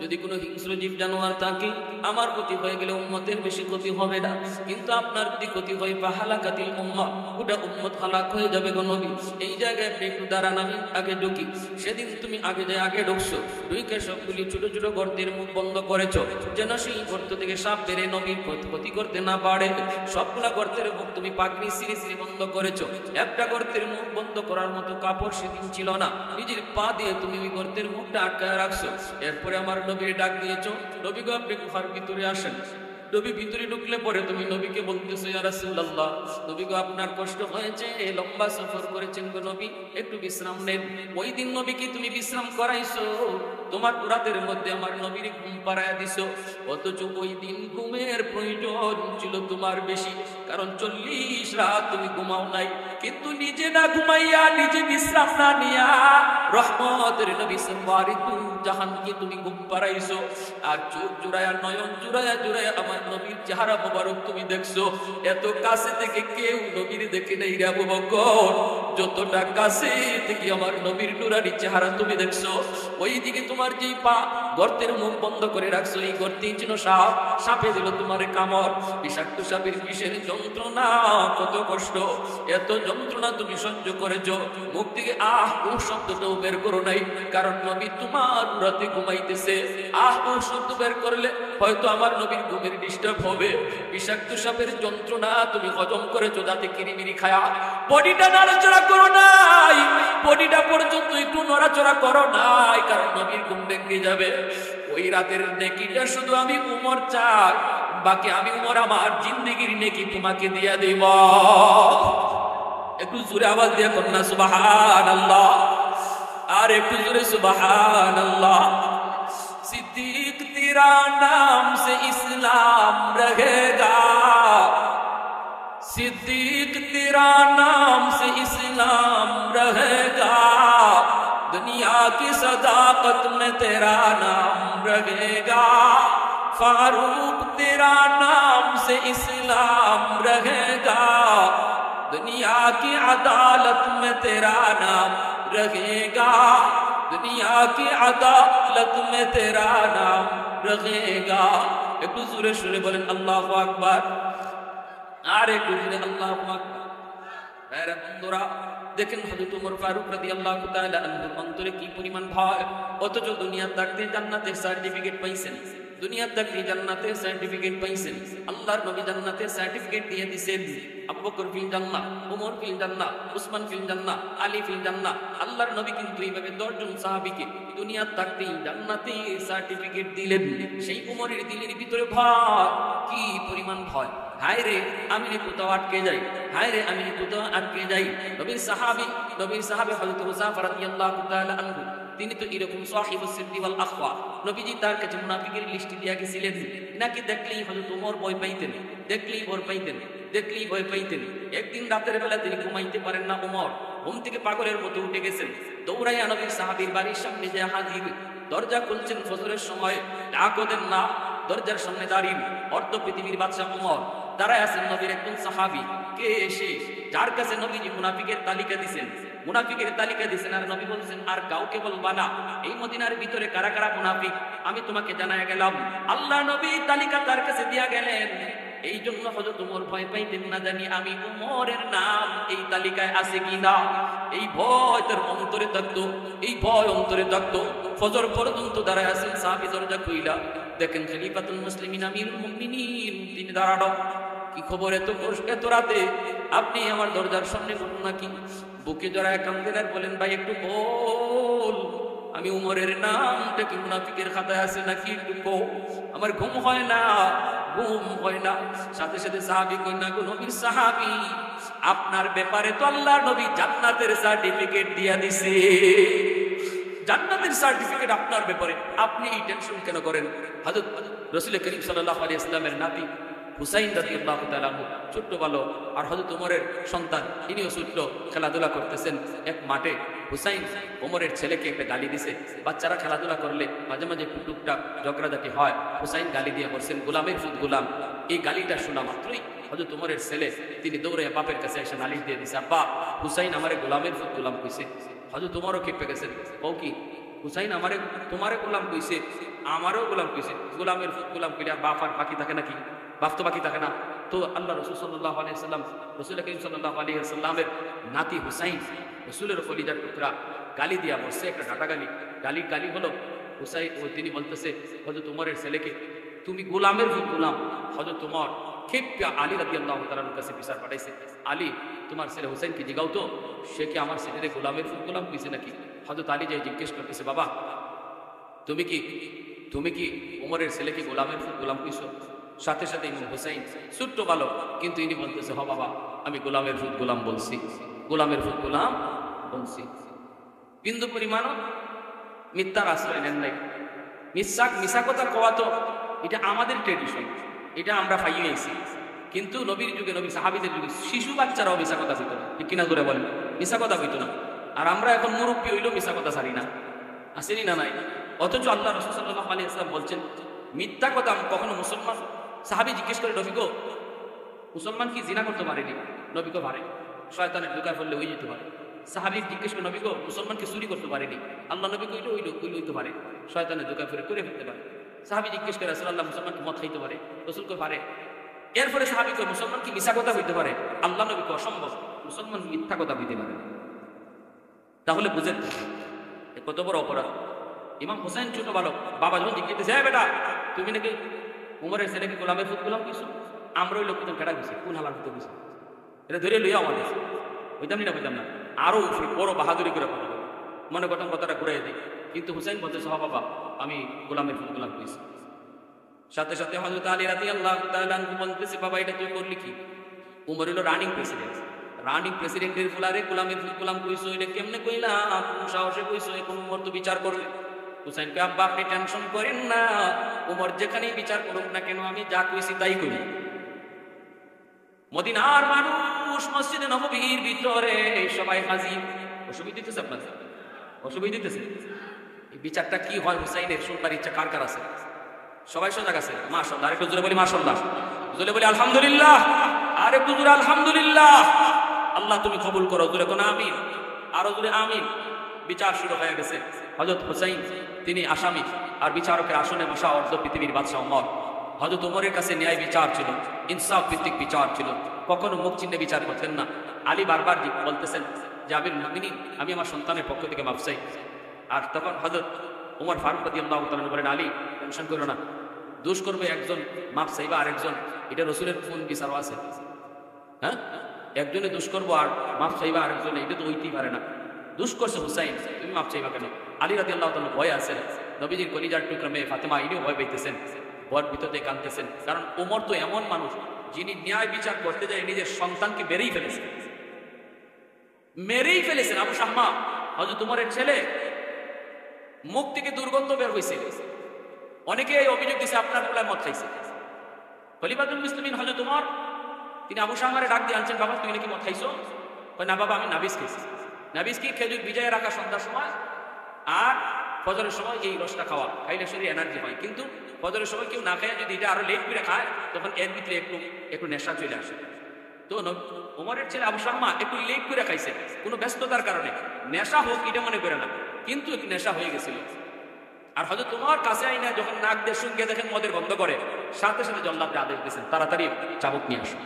যদি কোনো হিংস্র জীব জানোয়ার থাকে, আমার ক্ষতি হয়ে গেলে উম্মতের বেশি ক্ষতি হবে না, কিন্তু আপনার যদি ক্ষতি হয় ফাহালাকাতিল উম্মাহ, ওটা উম্মত হালাক হয়ে যাবে গো নবী। এই জায়গায় আপনি একটু দাঁড়ান, আমি আগে ঢুকি। সেদিন তুমি আগে যে আগে ঢুকছো, ঢুকে সবগুলি ছোট ছোট গর্তের মুখ বন্ধ করেছো, যেন সেই গর্ত থেকে সাপ বেড়ে নবীর ক্ষতি করতে না পারে। সবগুলা গর্তের মুখ তুমি পাগড়ি সিঁড়ি সিঁড়ি বন্ধ করেছো। একটা গর্তের মুখ বন্ধ করার মতো কাপড় সেদিন ছিল না, নিজের পা দিয়ে তুমি ওই গর্তের মুখটা আটকায় রাখছো। এরপরে আমার নবীর ডাক দিয়েছো, নবী গো আপনি গুহার ভিতরে আসেন। নবী ভিতরে ঢুকলে পরে তুমি নবীকে বলতেছো ইয়া রাসূলুল্লাহ, নবী গো আপনার কষ্ট হয়েছে, লম্বা সফর করেছেন গো নবী, একটু বিশ্রাম নেন। ওই দিন নবীকে তুমি বিশ্রাম করাইছো, তোমার রাতের মধ্যে আমার নবীর ঘুম পাড়ায় দিছো, অথচ ওই দিন ঘুমের প্রয়োজন ছিল তোমার বেশি, কারণ 40 রাত তুমি ঘুমাও নাই। কিন্তু নিজে না ঘুমাইয়া, নিজে বিশ্রাম না নিয়া রহমতের নবী সাল্লাল্লাহু জাহানকে তুমি ঘুম পাড়াইছো। আর চোখ জুড়ায়া, নয়ন জুড়ায়া জুড়ায়া আমার নবীর চেহারা মোবারক তুমি দেখছো। এত কাছে থেকে কেউ নবীর দেখে নাই রে আবু বকর, যতটা কাছে থেকে আমার নবীর নুরানি চেহারা তুমি দেখছো। ওই দিকে তোমার যেই পা গর্তের মুখ বন্ধ করে রাখছো, এই গর্তেই ছিল সাপ, সাপে দিল তোমার কামড়, বিষাক্ত সাপের বিষের যন্ত্রণা, কত কষ্ট, এত যন্ত্রণা তুমি সহ্য করেছো। মুখ থেকে আহ ও শব্দটাও বের করো নাই, কারণ নবী তোমার রাতে ঘুমাইতেছে। আহ ও শব্দ বের করলে হয়তো আমার নবীর ঘুমের ডিস্টার্ব হবে। বিষাক্ত সাপের যন্ত্রণা তুমি হজম করেছো, যাতে কিরিমিরি খায়া বডিটা নড়াচড়া করো নাই, বডিটা পর্যন্ত একটু নড়াচড়া করো নাই, কারণ নবীর ঘুম ভেঙে যাবে। ওই রাতের নেকিটা শুধু আমি উমর চাই, বাকি আমি উমর আমার জিন্দেগির নেকি তোমাকে দিয়া দেব। একটু জোরে আওয়াজ দিয়ে কন্যা সুবহানাল্লাহ, আর একটু জোরে সুবহানাল্লাহ। सिद्दीक तेरा नाम से इस्लाम रहेगा, सिद्दीक तेरा नाम से इस्लाम रहेगा, दुनिया की सदाकत में तेरा नाम रहेगा, फारूक तेरा नाम से इस्लाम रहेगा, दुनिया की अदालत में तेरा नाम रहेगा, दुनिया की अदालत में तेरा नाम रहेगा। একটু জোরে সুরে বলেন আল্লাহু আকবার, আর একটু জোরে আল্লাহু আকবার। আরে বন্ধুরা দেখেন, হযরত ওমর ফারুক রাদিয়াল্লাহু তাআলা আনহুর অন্তরে কি পরিমাণ ভয়, অথচ দুনিয়ার থাকতে জান্নাতের সার্টিফিকেট পাইছেন, দুনিয়ার থাকতে জান্নাতের সার্টিফিকেট পাইছেন। আল্লাহর নবী জান্নাতের সার্টিফিকেট দিয়ে দিয়েছেন, আবু বকর ফিল জান্নাহ, ওমর ফিল জান্নাহ, উসমান ফিল জান্নাহ, আলী ফিল জান্নাহ। আল্লাহর নবী কিন্তু এইভাবে 10 জন সাহাবীকে দুনিয়ার থাকতেই জান্নাতের সার্টিফিকেট দিলেন। সেই ওমরের দিলের ভিতরে ভয়, কি পরিমাণ ভয়, হায় রে আমি কোথাও আটকে যাই, হায় রে আমি কোথাও আটকে যাই। নবীর সাহাবী হযরত হুযায়ফা রাদিয়াল্লাহু তাআলা আনহু, তিনি তো এরকম সাহিবুস সিদ্দি ওয়াল আখওয়া, নবীজি তার কাছে মুনাফিকের লিস্ট দিয়া গেছিলেন, নাকি দেখলেই হযরত ওমর ভয় পাইতেন, দেখলেই ভয় পাইতেন, দেখলেই ভয় পাইতেন। একদিন রাতের বেলা তিনি ঘুমাইতে পারেন না, ওমর ঘুম থেকে পাগলের মতো উঠে গেছেন, দৌড়াইয়া নবীর সাহাবীর বাড়ির সামনে যে হাজির, দরজা খুলছেন ফজরের সময়, ডাকও দেন না, দরজার সামনে দাঁড়িয়ে অর্ধ পৃথিবীর বাদশা ওমর দাঁড়ায় আছেন। নবীর একজন সাহাবী দিকে এসে যার কাছে নবীজি মুনাফিকের তালিকা দিছেন, আর নবী বলছেন আর কাউকে বলবা না এই মদিনার ভিতরে কারা কারা মুনাফিক আমি তোমাকে জানায়া গেলাম। আল্লাহ নবী তালিকা তার কাছে দিয়া গেলেন। এই জন্য হযরত ওমর ভয় পাইতেন না জানি আমি ওমরের নাম এই তালিকায় আছে কিনা। এই ভয় তার অন্তরে থাকতো, ফজর পর্যন্ত দাঁড়ায় আছেন। সাহাবী দরজা খুইলা দেখেন খলিফাতুল মুসলিমিন আমিরুল মুমিনিন তিনি দাঁড়ানো। কি খবর এত রাতে আপনি আমার দরজার সামনে বলুন নাকি? বুকে জড়ায় কান্দেন আর বলেন ভাই একটু বল আমি উমরের নামটা কি মুনাফিকের খাতায় আছে নাকি একটু বল, আমার ঘুম হয় না। সাথে সাথে সাহাবী কই না গো নবীর সাহাবী আপনার ব্যাপারে তো আল্লাহর নবী জান্নাতের সার্টিফিকেট দিয়া দিছে, জান্নাতের সার্টিফিকেট আপনার ব্যাপারে, আপনি এই টেনশন কেন করেন? হযরত রাসূল করিম সাল্লাল্লাহু আলাইহি ওয়াসাল্লামের নাতি হুসাইন রাদিয়াল্লাহু তাআলা ছোট্ট বালক, আর হযরত ওমরের সন্তান ইনিও ছোট্ট খেলাধুলা করতেছেন এক মাঠে। হুসাইন ওমরের ছেলেকে একটা গালি দিছে। বাচ্চারা খেলাধুলা করলে মাঝে মাঝে টুকটাক ঝগড়াঝাটি হয়। হুসাইন গালি দিয়ে বলছেন গোলামের ফুট গোলাম। এই গালিটা শোনা মাত্রই হযরত ওমরের ছেলে তিনি দৌড়ে বাপের কাছে এসে নালিশ দিয়ে দিছে, আব্বা হুসাইন আমারে গোলামের ফুট গোলাম কইছে। হযরত ওমরও খেপে গেছেন, ও কি হুসাইন আমারে তোমারে গোলাম কইছে, আমারও গোলাম কইছে, গোলামের ফুট গোলাম কইলে আর বাপ আর বাকি থাকে নাকি? বাপ তো বাকি থাকে না। তো আল্লাহ রাসূল সাল্লাল্লাহু আলাইহি ওয়াসাল্লাম রাসূল করিম সাল্লাল্লাহু আলাইহি ওয়াসাল্লামের নাতি হুসাইন রাসূলের কলিজার টুকরা গালি দিয়া বসে একটা ডাটা গালি হলো হুসাইন। ও তিনি বলতেছে হযরত ওমরের ছেলেকে তুমি গোলামের গোলাম। হযরত ওমর ক্ষেপ্যা আলী রাদিয়াল্লাহু তাআলার কাছে বিচার পাঠাইছে, আলী তোমার ছেলে হুসাইনকে জিগাও তো সে কি আমার ছেলেরে গোলামের গোলাম কইছে নাকি? হযরত আলী যাই জিজ্ঞেস করতেছে, বাবা তুমি কি ওমরের ছেলেকে গোলামের গোলাম কইছো? সাথে সাথে ইমাম হুসাইন ছোট্ট বালক কিন্তু ইনি বলতেছে হ বাবা আমি গোলামের গোলাম বলছি, গোলামের গোলাম বলছি। বিন্দু পরিমাণও মিথ্যার আশ্রয় নেন নাই। মিশা কথা কওয়া তো এটা আমাদের ট্রেডিশন, এটা আমরা পাইয়ে আইছি। কিন্তু নবীর যুগে নবী সাহাবীদের যুগে শিশু বাচ্চারাও মিশা কথা কইতো না, ঠিক কিনা করে বলেন? মিশা কথা কইতো না। আর আমরা এখন মুরব্বী হইলেও মিশা কথা ছাড়ি না, আসেনি না নাই? অথচ আল্লাহ রাসূল সাল্লাল্লাহু আলাইহি ওয়াসাল্লাম বলছেন মিথ্যা কথা কখনো মুসলমান। সাহাবী জিজ্ঞেস করে নবী গো মুসলমান কি জিনা করতে পারেনি? নবী গো পারে, শয়তানের ধোঁকায় পড়লে ওই যেতে পারে। সাহাবী জিজ্ঞেস করে নবী গো মুসলমান কি চুরি করতে পারেনি? আল্লাহ নবী কইল ওই হইতে পারে, শয়তানের ধোঁকায় পড়ে করে ফেলতে পারে। সাহাবী জিজ্ঞেস করে রাসূলুল্লাহ মুসলমান কি মদ খাইতে পারে? রাসূল কই পারে। এরপরে সাহাবী কই মুসলমান কি মিথ্যা কথা হইতে পারে? আল্লাহ নবী কই অসম্ভব, মুসলমান মিথ্যা কথা হইতে পারে। তাহলে বুঝেন কত বড় অপরাধ। ইমাম হুসাইন ছোট বালক, বাবা যখন জিজ্ঞেস করতেছে হ্যাঁ বেটা তুমি নাকি উমরের ছেলেকে গোলামের ফুট গোলাম কিছু? আমরা ওই লোকজন কেটা গেছি কোন হালার হতে গেছি, এটা ধরে লইয়া আমাদের হইতাম না আরো বড় বাহাদুরি করে বলবো, মনে করতাম কথাটা ঘুরাই দিই। কিন্তু হুসাইন বলতেছে হ বাবা আমি গোলামের ফুট গোলাম কইছি। সাথে সাথে হযরত আলী রাদিয়াল্লাহু তাআলা বলতেছে বাবা এটা তুই করলি কি? উমর হলো রানিং প্রেসিডেন্টের ফুলারে গোলামের ফুট গোলাম কইছো, এটা কেমনে কইলা? কোন সাহসে কইছো? এখন উমর তো বিচার করবে। হুসাইনকে আব্বা আপনি টেনশন করেন না, উমর যেখানেই বিচার করুক না কেন আমি যা কইছি তাই করি। মদিনার মানুষ মসজিদে নববীর ভিতরে সবাই হাজির। অসুবিধা দিতেছে আপনার? অসুবিধা দিতেছে? এই বিচারটা কি হয় হুসাইনের শুনবার ইচ্ছা কার কার আছে? সবাই সজাগ আছে? মাশাআল্লাহ। আরেকটু জোরে বলি মাশাআল্লাহ, জোরে বলি আলহামদুলিল্লাহ, আরেকটু জোরে আলহামদুলিল্লাহ। আল্লাহ তুমি কবুল করো, জোরে কোন আমিন, আরো জোরে আমিন। বিচার শুরু হয়ে গেছে। হযরত হুসাইন তিনি আসামি, আর বিচারকের আসনে বসা অর্ধ পৃথিবীর বাদশাহ ওমর। হযরত ওমরের কাছে ন্যায় বিচার ছিল, ইনসাফ ভিত্তিক বিচার ছিল, কখনো মুখ চিহ্নে বিচার করতেন না। আলী বারবার বলতেছেন যে আমিরুল মুমিনিন আমি আমার সন্তানের পক্ষ থেকে মাফ চাই। আর তখন হযরত ওমর ফারুক রাদিয়াল্লাহু তাআলা বলেন আলী টেনশন করো না, দোষ করবে একজন মাফ চাইবা আরেকজন, এটা রাসূলের কোন বিচারও আছে? হ্যাঁ, একজনে দোষ করবো আর মাফ চাইবা আরেকজনে, এটা তো হইতেই পারে না। দোষ করছে হুসাইন, তুমি মাফ চাইবা কেন? আলী রাদিয়াল্লাহু তাআলা ভয় আছেন, নবীজির কলিজার টুকরা মেয়ে ফাতেমা ইনিও ভয় পাইতেছেন, ভয়ের ভিতরে কাঁদতেছেন। কারণ ওমর তো এমন মানুষ যিনি ন্যায় বিচার করতে যায় নিজের সন্তানকে মেরেই ফেলেছেন। আবু শাহমা হযরত ওমরের ছেলে, মুখ থেকে দুর্গন্ধ বের হয়েছে। অনেকে এই অভিযোগ দিছে আপনার পোলায় মদ খাইছে। খলিফাতুল মুসলিমিন হযরত ওমর তিনি আবু শাহমারে ডাক দিয়ে আনছেন, বাবা তুই নাকি মদ খাইছো? কয় না বাবা আমি নাবিস খেয়েছি। নাবিস কি খেজুর ভিজায় রাখা সন্ধ্যার সময় আর ফজরের সময় এই রসটা খাইলে শরীরে এনার্জি হয়। কিন্তু ফজরের সময় কেউ না খায় যদি এটা আরো লেট করে খায় তখন এর ভিতরে একটু নেশা চলে আসে। তো ওমরের ছেলে আবু শাহমা একটু লেট করে খাইছে কোনো ব্যস্ততার কারণে, নেশা হোক এটা মনে করে না, কিন্তু একটু নেশা হয়ে গেছিল। আর হয়তো তোমার কাছে আইনা যখন নাক দিয়ে সঙ্গে দেখেন মদের গন্ধ করে, সাথে সাথে জল্লাদকে আদেশ দিয়েছেন তাড়াতাড়ি চাবুক নিয়ে আসো।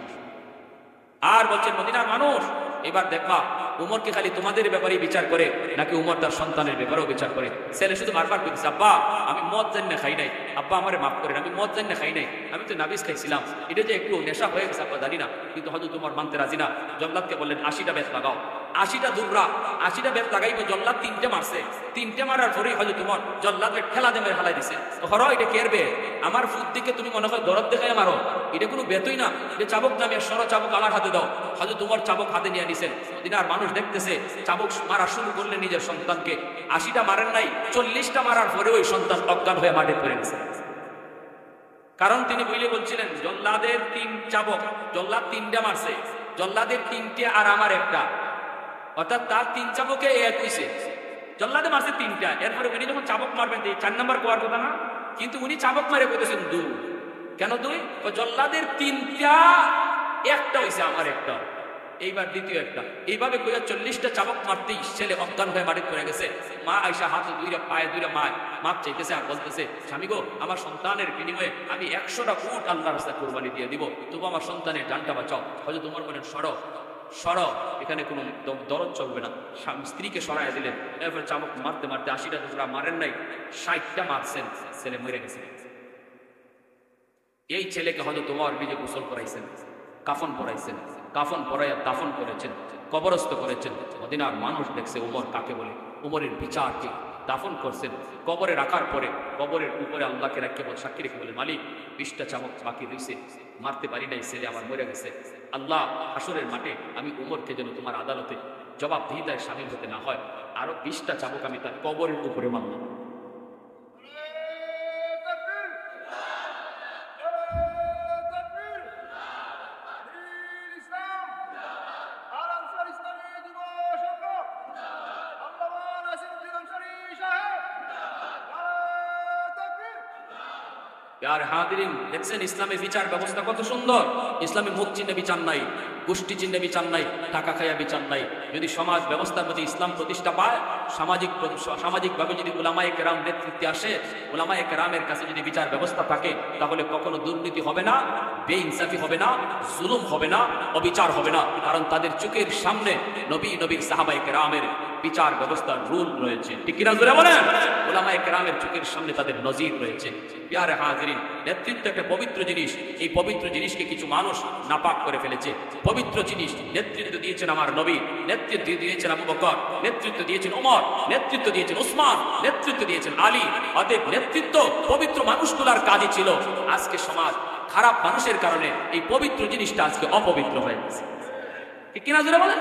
আর বলছেন মদিনার মানুষ এবার দেখবা উমরকে খালি তোমাদের ব্যাপারে বিচার করে নাকি উমর তার সন্তানের ব্যাপারেও বিচার করে। ছেলে শুধু বারবার বলছে, আব্বা আমি মদ জানি খাই নাই, আব্বা আমারে মাফ করেন, আমি মদ জানি খাই নাই, আমি তো নাবিজ খাইছিলাম, এটা যে একটু নেশা হয়ে গেছে আব্বা জানি না, কিন্তু হয়তো তোমার মানতে রাজি না। জল্লাদকে বললেন 80টা বেত লাগাও, 80টা দুর্রা, 80টা বেত লাগাইবো। জল্লাদ 3টে মারছে, 3টে মারার পরেই হয়তো তোমার জল্লাদের ঠেলা দেমে হালাই দিছে। হরো এটা কেরবে আমার ফুট দিকে তুমি মনে হয় দরদ দেখাই মারো, এটা কোনো বেতই না, এটা চাবুক নামে সরো চাবুক আমার হাতে দাও। হয়তো তোমার চাবুক হাতে নিয়ে নিছেন। মদিনার মানুষ দেখতেছে চাবুক মারা শুরু করলে নিজের সন্তানকে, 80টা মারেন নাই, 40টা মারার পরে ওই সন্তান অজ্ঞান হয়ে মাঠে পড়ে গেছে। কারণ তিনি বইলে বলছিলেন জল্লাদের 3 চাবুক, জল্লাদ 3টা মারছে, জল্লাদের 3টে আর আমার একটা, অর্থাৎ তার 3 চাবুকে এক হইছে। জল্লাদে মারছে 3টা, এরপরে উনি যখন চাবুক মারবেন 4 নাম্বার কোয়ার কথা না, কিন্তু উনি চাবুক মারে বলতেছেন 2। কেন 2? জল্লাদের 3টা, একটা হইছে আমার একটা, এইবার দ্বিতীয় একটা, এইভাবে 40টা চাবুক মারতেই ছেলে অজ্ঞান হয়ে মাটিতে পড়ে গেছে। মা আয়সা হাতে 2টা পায়ে 2টা মাপ চাইতেছে আর বলতেছে, স্বামী গো আমার সন্তানের বিনিময়ে আমি 100টা উট আল্লাহর রাস্তায় কুরবানি দিয়ে দিব, তবু আমার সন্তানের জানটা বাঁচাও। হয়তো তোমার মনে সরো, এখানে কোনো দরদ চলবে না। স্ত্রীকে সরাই দিলেন, এরপরে চাবুক মারতে মারতে 80টা দুসরা মারেন নাই, 60টা মারছেন, ছেলে মরে গেছে। এই ছেলেকে হয়তো তোমার বীজে গোসল করাইছেন, কাফন পরাইছেন, কাফন পরাইয়া দাফন করেছেন, কবরস্থ করেছেন। মদিনার মানুষ দেখছে উমর কাকে বলে, উমরের বিচারকে দাফন করছেন। কবরে রাখার পরে কবরের উপরে আল্লাহকে রাখে সাক্ষী রেখে বলে, মালিক 20টা চাবুক বাকি রয়েছে, মারতে পারি নাই, ছেলে আমার মরে গেছে। আল্লাহ হাসরের মাঠে আমি উমরকে যেন তোমার আদালতে জবাবদিহিতায় শামিল হতে না হয়, আরো 20টা চাবুক আমি তার কবরের উপরে মারলাম। আর হাদিরিন দেখছেন ইসলামের বিচার ব্যবস্থা কত সুন্দর। ইসলামে মুখ চিহ্নে বিচার নাই, গোষ্ঠী চিহ্নে বিচার নাই, টাকা খাইয়া বিচার নাই। যদি সমাজ ব্যবস্থার প্রতি ইসলাম প্রতিষ্ঠা পায়, সামাজিকভাবে যদি উলামায়ে কেরাম নেতৃত্বে আসে, উলামায়ে কেরামের কাছে যদি বিচার ব্যবস্থা থাকে, তাহলে কখনো দুর্নীতি হবে না, বেইনসাফি হবে না, জুলুম হবে না, অবিচার হবে না। কারণ তাদের চোখের সামনে নবীর সাহাবায়ে কেরামের বিচার ব্যবস্থার রুল রয়েছে। ঠিক কিনা জোরে বলেন? উলামায়ে কেরামের চোখের সামনে তাদের নজির রয়েছে। প্রিয় হাজিরিন, নেতৃত্ব একটা পবিত্র জিনিস। এই পবিত্র জিনিসকে কিছু মানুষ নাপাক করে ফেলেছে। পবিত্র জিনিস নেতৃত্ব দিয়েছেন আমার নবী, নেতৃত্ব দিয়েছেন আবু বকর, নেতৃত্ব দিয়েছেন ওমর, নেতৃত্ব দিয়েছেন উসমান, নেতৃত্ব দিয়েছেন আলী। অতএব নেতৃত্ব পবিত্র মানুষগুলার কাজই ছিল। আজকে সমাজ খারাপ মানুষের কারণে এই পবিত্র জিনিসটা আজকে অপবিত্র হয়ে গেছে। ঠিক কিনা জোরে বলেন?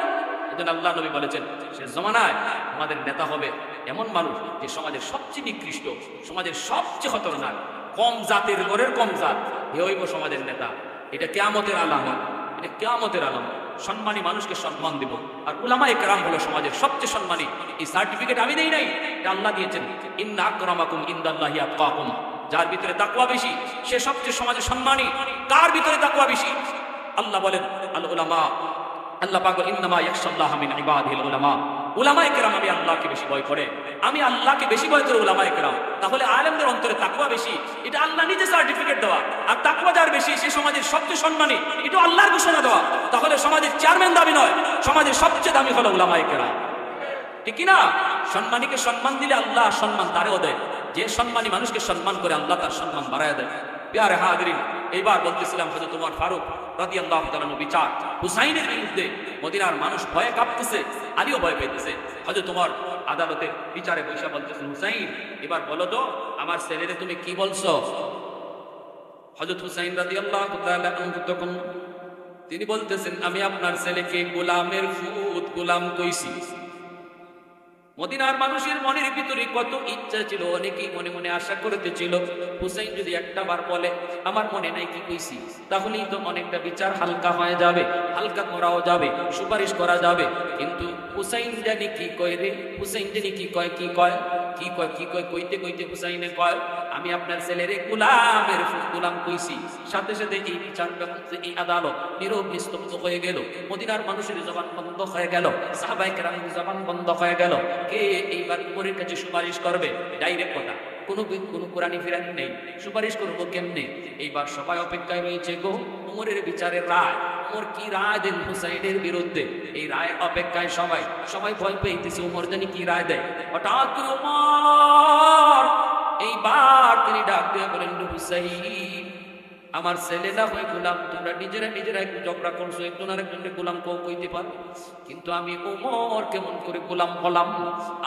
আল্লাহ নবী বলেছেন সে জমানায় আমাদের নেতা হবে এমন মানুষ যে সমাজের সবচেয়ে নিকৃষ্ট, সমাজের সবচেয়ে খতরনাক, কম জাতের ঘরের কম জাত, এ হইব সমাজের নেতা। এটা কিয়ামতের আলামত, এটা কিয়ামতের আলামত। সম্মানী মানুষকে সম্মান দিব। আর উলামায়ে কেরাম হলো সমাজের সবচেয়ে সম্মানী। এই সার্টিফিকেট আমি দেই নাই, এটা আল্লাহ দিয়েছেন। ইন্না আকরামাকুম ইনদাল্লাহি আতকাকুম, যার ভিতরে তাকওয়া বেশি সে সবচেয়ে সমাজে সম্মানী। কার ভিতরে তাকওয়া বেশি? আল্লাহ বলেন আল উলামা, আল্লাহ পাক বলেন ইন্নামা ইয়াখশাল্লাহা মিন ইবাদিল উলামা। উলামায়ে কেরাম আমি আল্লাহকে বেশি ভয় করে, আমি আল্লাহকে বেশি ভয় করে উলামায়ে কেরাম। তাহলে আলেমদের অন্তরে তাকওয়া বেশি, এটা আল্লাহ নিজে সার্টিফিকেট দেওয়া। আর তাকওয়া যার বেশি সে সমাজের সবচেয়ে সম্মানী, এটা আল্লাহর ঘোষণা দেওয়া। তাহলে সমাজের চেয়ারম্যান দামি নয়, সমাজের সবচেয়ে দামি হলো উলামায়ে কেরাম। ঠিক কি না? সম্মানীকে সম্মান দিলে আল্লাহ সম্মান তারেও দেয়। যে সম্মানী মানুষকে সম্মান করে আল্লাহ তার সম্মান বাড়ায় দেয়। প্রিয় হাজিরিন, এইবার বলতেছিলাম হযরত ওমর ফারুক রাদিয়াল্লাহু তাআলা আনহু বিচার হুসাইনের বিরুদ্ধে মদিনার মানুষ ভয়ে কাঁপতেছে, আলীও ভয় পেতেছে। হযরত ওমর আদালতে বিচারে বসে বলতেছেন, হুসাইন এবার বলো তো আমার ছেলেরে তুমি কি বলছো? হযরত হুসাইন রাদিয়াল্লাহু তাআলা আনহু তখন তিনি বলতেছেন, আমি আপনার ছেলেকে গোলামের ফুত গোলাম কইছি। মদিনার মানুষের মনের ভিতরে কত ইচ্ছা ছিল, অনেকেই মনে মনে আশা করতেছিল হুসাইন যদি একটা বার বলে আমার মনে নাই কি কইছি, তাহলেই তো অনেকটা বিচার হালকা হয়ে যাবে। হালকা করাও যাবে, সুপারিশ করা যাবে। কিন্তু হুসাইন জানি কি কয় রে, হুসাইন জানি কি কয়, কি কয়, কি কয়, কি কয়, কইতে কইতে হুসাইনে কয়, আমি আপনার ছেলেরে গোলামের গোলাম কইছি। সাথে সাথে এই বিচার ব্যবস্থা, এই আদালত নীরব নিস্তব্ধ হয়ে গেল। মদিনার মানুষের জবান বন্ধ হয়ে গেল, সাহাবায়ে কেরামের জবান বন্ধ হয়ে গেল। কে এইবার উমরের কাছে সুপারিশ করবে? ডাইরেক্ট কথা, কোনো কোরআনি ফিরানি নেই। সুপারিশ করবো কেমনে? এইবার সবাই অপেক্ষায় রয়েছে গো উমরের বিচারের রায়। উমর কি রায় দেন হুসাইনের বিরুদ্ধে? এই রায়ের অপেক্ষায় সবাই সবাই ভয় পেয়েছে উমর জানি কি রায় দেয়। হঠাৎ করে উমর এইবার তিনি ডাক দিয়ে বলেন, হুসাইন, আমার ছেলে না হয়ে গোলাম, তোমরা নিজেরা একটু ঝগড়া করছো, একজন আরেকজনকে গোলাম কইতে পারো, কিন্তু আমি ওমর কেমন করে গোলাম হলাম,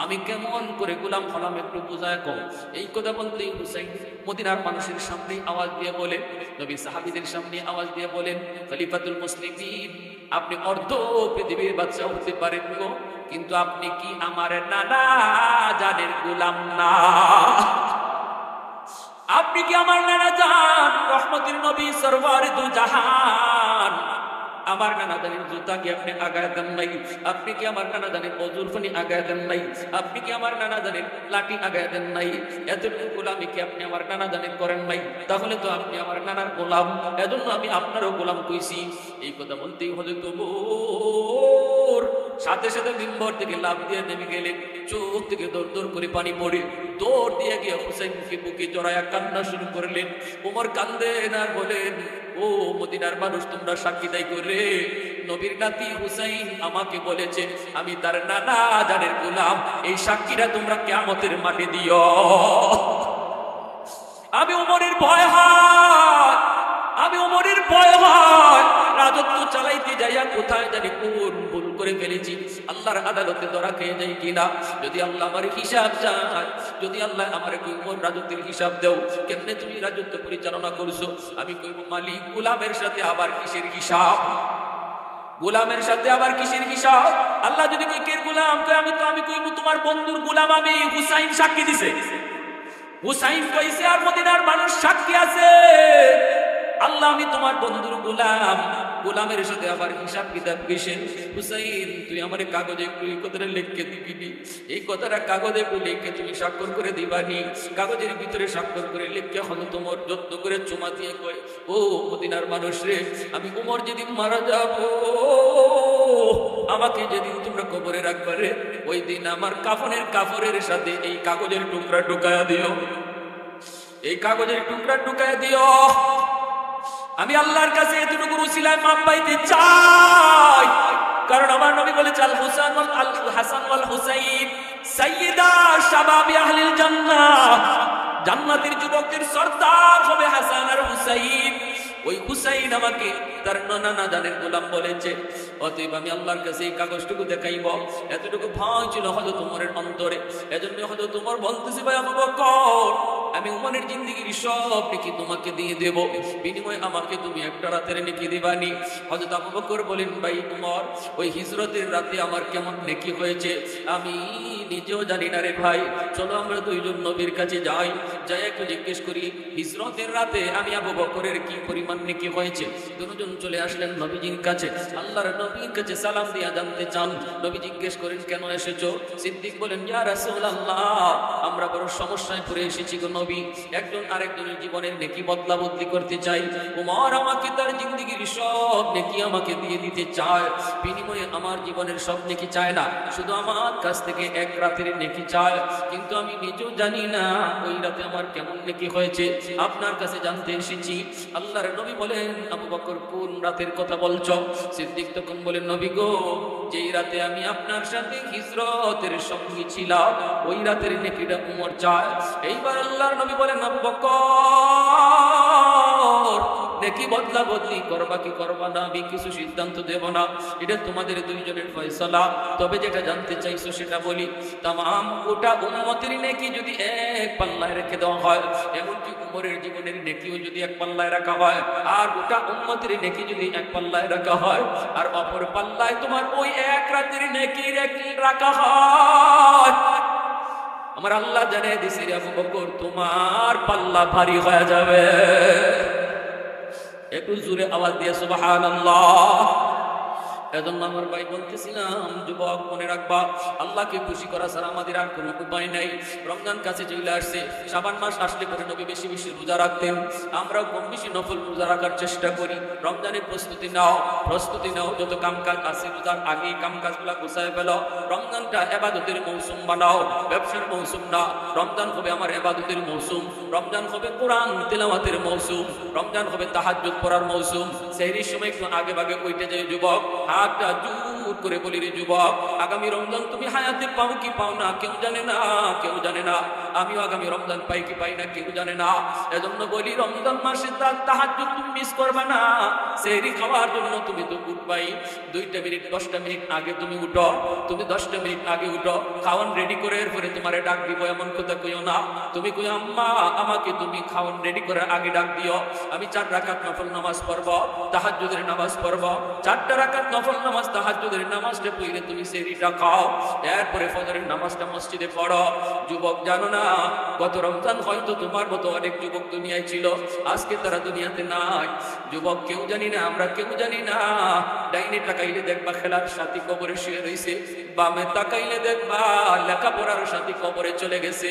আমি কেমন করে গোলাম হলাম একটু বোঝায় কও। এই কথা বলতেই হুসাইন মদিনার মানুষের সামনে আওয়াজ দিয়ে বলেন, নবী সাহাবীদের সামনে আওয়াজ দিয়ে বলেন, খলিফাতুল মুসলিমিন, আপনি অর্ধ পৃথিবীর বাদশা হতে পারেন গো, কিন্তু আপনি কি আমার নানা জানের গোলাম না? আপনি কি আমার নানা জান, রহমতের নবী সরওয়ারে দু জাহান, আমার নানা জানের জুতা কি আপনি আগায় দেন নাই? আপনি কি আমার নানা জানের অজুর ফানি আগায় দেন নাই? আপনি কি আমার নানা জানের লাঠি আগায় দেন নাই? এতটুকু গোলামি কি আপনি আমার নানা জানের করেন নাই? তাহলে তো আপনি আমার নানার গোলাম, এজন্য আমি আপনারও গোলাম কইছি। এই কথা বলতেই হলে তো সাথে সাথে মিম্বর থেকে লাফ দিয়ে নেমে গেলেন, চোখ থেকে দৌড় দৌড় করে পানি পড়ে দৌড় দিয়ে গিয়ে হুসাইনকে বুকে জড়ায়া কান্না শুরু করলেন। ওমর কান্দেন আর বলেন, ও মদিনার মানুষ, তোমরা সাক্ষী দায়ী করে, নবীর নাতি হুসাইন আমাকে বলেছে আমি তার নানা জানের গোলাম। এই সাক্ষীরা তোমরা কিয়ামতের মাঠে দিও। আমি ওমরের ভয় হয়, আমি ওমরের ভয় হয়, রাজত্ব চালাইতে যাইয়া কোথায় জানি কোন ভুল করে ফেলেছি, আল্লাহর আদালতে ধরা খেয়ে যাই কিনা। যদি আল্লাহ আমার হিসাব চায়, যদি আল্লাহ আমার কোন রাজত্বের হিসাব দেও, কেমনে তুমি রাজত্ব পরিচালনা করছো? আমি কইব, মালিক, গোলামের সাথে আবার কিসের হিসাব? গোলামের সাথে আবার কিসের হিসাব? আল্লাহ যদি কই কে গোলাম, আমি কইব তোমার বন্ধুর গোলাম আমি। হুসাইন সাক্ষী দিছে, হুসাইন কইছে আর মদিনার মানুষ সাক্ষী আছে, আল্লাহ আমি তোমার বন্ধুর গোলাম। গোলামের সাথে আবার হিসাব কিতাব কিসের? হুসাইন, তুই আমার কাগজে একটু এই কথাটা লিখে দিবি, এই কথাটা কাগজে একটু লিখে তুমি স্বাক্ষর করে দিবানি। কাগজের ভিতরে স্বাক্ষর করে লিখে হলো তোমার যত্ন করে চুমা দিয়ে কয়, ও মদিনার মানুষ রে, আমি উমর যেদিন মারা যাব, আমাকে যেদিন তোমরা কবরে রাখবা রে, ওই দিন আমার কাফনের সাথে এই কাগজের টুকরা ঢুকায়া দিও, এই কাগজের টুকরা ঢুকায়া দিও। আমি আল্লাহর কাছে এতটুকু উসিলায় মাপ পাইতে চাই, কারণ আমার নবী বলেছে, আল হাসান ওয়াল হুসাইন সাইয়্যিদা শাবাবি আহলিল জান্নাহ, জান্নাতের যুবকদের সরদার হবে হাসান আর হুসাইন। ওই হুসাইন আমাকে তার নানা জানের গোলাম বলেছে, অতএব আমি আল্লাহর কাছে এই কাগজটুকু দেখাইব। এতটুকু ভয় ছিল হযরত ওমরের অন্তরে, এজন্য হযরত ওমর বলতেছে, ভাই আবু বকর, আমি উমরের জিন্দেগির সব নেকি তোমাকে দিয়ে দেব, বিনিময়ে আমাকে তুমি একটা রাতের নেকি দিবানি। হযরত আবু বকর বলেন, ভাই উমর, ওই হিজরতের রাতে আমার কেমন নেকি হয়েছে আমি নিজেও জানি না রে ভাই, চলো আমরা দুইজন নবীর কাছে যাই, যাই একটু জিজ্ঞেস করি হিজরতের রাতে আমি আবু বকরের কি পরিমাণ নেকি হয়েছে। দুজন চলে আসলেন নবীজির কাছে, আল্লাহর নবীর কাছে সালাম দিয়া জানতে চান। নবী জিজ্ঞেস করেন, কেন এসেছো? সিদ্দিক বলেন, ইয়া রাসূলুল্লাহ, আমরা বড় সমস্যায় পড়ে এসেছি গো নবী, একজন আরেকজনের জীবনের নেকি বদলা বদলি করতে চাই। উমর আমাকে তার জিন্দেগির সব নেকি আমাকে দিয়ে দিতে চায়, বিনিময়ে আমার জীবনের সব নেকি চায় না, শুধু আমার কাছ থেকে এক রাতের নেকি চায়। কিন্তু আমি নিজেও জানি না ওই রাতে আমার কেমন নেকি হয়েছে, আপনার কাছে জানতে এসেছি। আল্লাহর নবী বলেন, আবু বকর কোন রাতের কথা বলছো? সিদ্দিক তখন বলেন, নবী গো, যেই রাতে আমি আপনার সাথে হিজরতের সঙ্গী ছিলাম, ওই রাতের নেকিটা উমর চায়। এইবার আল্লাহর নবী বলেন, আবু বকর, নেকি বদলা বদলি করবা কি করবা না আমি কিছু সিদ্ধান্ত দেব না, এটা তোমাদের দুইজনের ফয়সালা। তবে যেটা জানতে চাইছো সেটা বলি, তামাম গোটা উম্মতের নেকি যদি এক পাল্লায় রেখে দেওয়া হয়, এমনকি উমরের জীবনের নেকিও যদি এক পাল্লায় রাখা হয়, আর গোটা উম্মতের নেকি যদি এক পাল্লায় রাখা হয়, আর অপর পাল্লায় তোমার ওই এক রাতের নেকি রাখা হয়, আমার আল্লাহ জানিয়ে দিছে আবু বকর, তোমার পাল্লা ভারী হয়ে যাবে। একটু জোরে আওয়াজ দিয়ে সুবহানাল্লাহ। এজন্য আমার ভাই বলতেছিলাম, যুবক মনে রাখবা, আল্লাহকে খুশি করা ছাড়া আমাদের আর কোনো উপায় নাই। রমজান কাছে চলে আসছে, শাবান মাস আসলে পরে নবী বেশি বেশি রোজা রাখতেন, আমরাও কম বেশি নফল রোজা রাখার চেষ্টা করি। রমজানের প্রস্তুতি নাও, প্রস্তুতি নাও, যত কামকাজ আছে রোজার আগে কামকাজগুলো গুছায় ফেলো। রমজানটা ইবাদতের মৌসুম বানাও, ব্যবসার মৌসুম না। রমজান হবে আমার ইবাদতের মৌসুম, রমজান হবে কোরআন তিলাওয়াতের মৌসুম, রমজান হবে তাহাজ্জুদ পড়ার মৌসুম। সেহরির সময় একটু আগে ভাগে কইতে যাই যুবক, হাতটা জোর করে বলি রে যুবক, আগামী রমজান তুমি হায়াতে পাও কি পাও না কেউ জানে না, কেউ জানে না। আমিও আগামী রমজান পাই কি পাই না কেউ জানে না। এজন্য বলি রমজান মাসে তাহাজ্জুদ তুমি মিস করবে না। সেহরি খাওয়ার জন্য তুমি তো উঠবাই, 2 মিনিট 10 মিনিট আগে তুমি উঠো, তুমি 10 মিনিট আগে উঠো, খাওয়ান রেডি করে এরপরে তোমারে ডাক দিব এমন কথা কইও না। তুমি কই আম্মা আমাকে তুমি খাওয়ান রেডি করে আগে ডাক দিও, আমি 4 রাকাত নফল নামাজ পড়ব, তাহাজ্জুদের নামাজ পড়ব, 4টা রাকাত নফল নামাজ তাহাজ্জুদের নামাজটা পড়ে তুমি সেহরিটা খাও, এরপরে ফজরের নামাজটা মসজিদে পড়ো। যুবক জানো না, গত রমজান হয়তো তোমার মতো অনেক যুবক দুনিয়ায় ছিল, আজকে তারা দুনিয়াতে নাই। যুবক কেউ জানি না, আমরা কেউ জানি না। ডাইনে তাকাইলে দেখবা খেলার সাথী কবরে শুয়ে রয়েছে, বামে তাকাইলে দেখবা লেখাপড়ার সাথী কবরে চলে গেছে।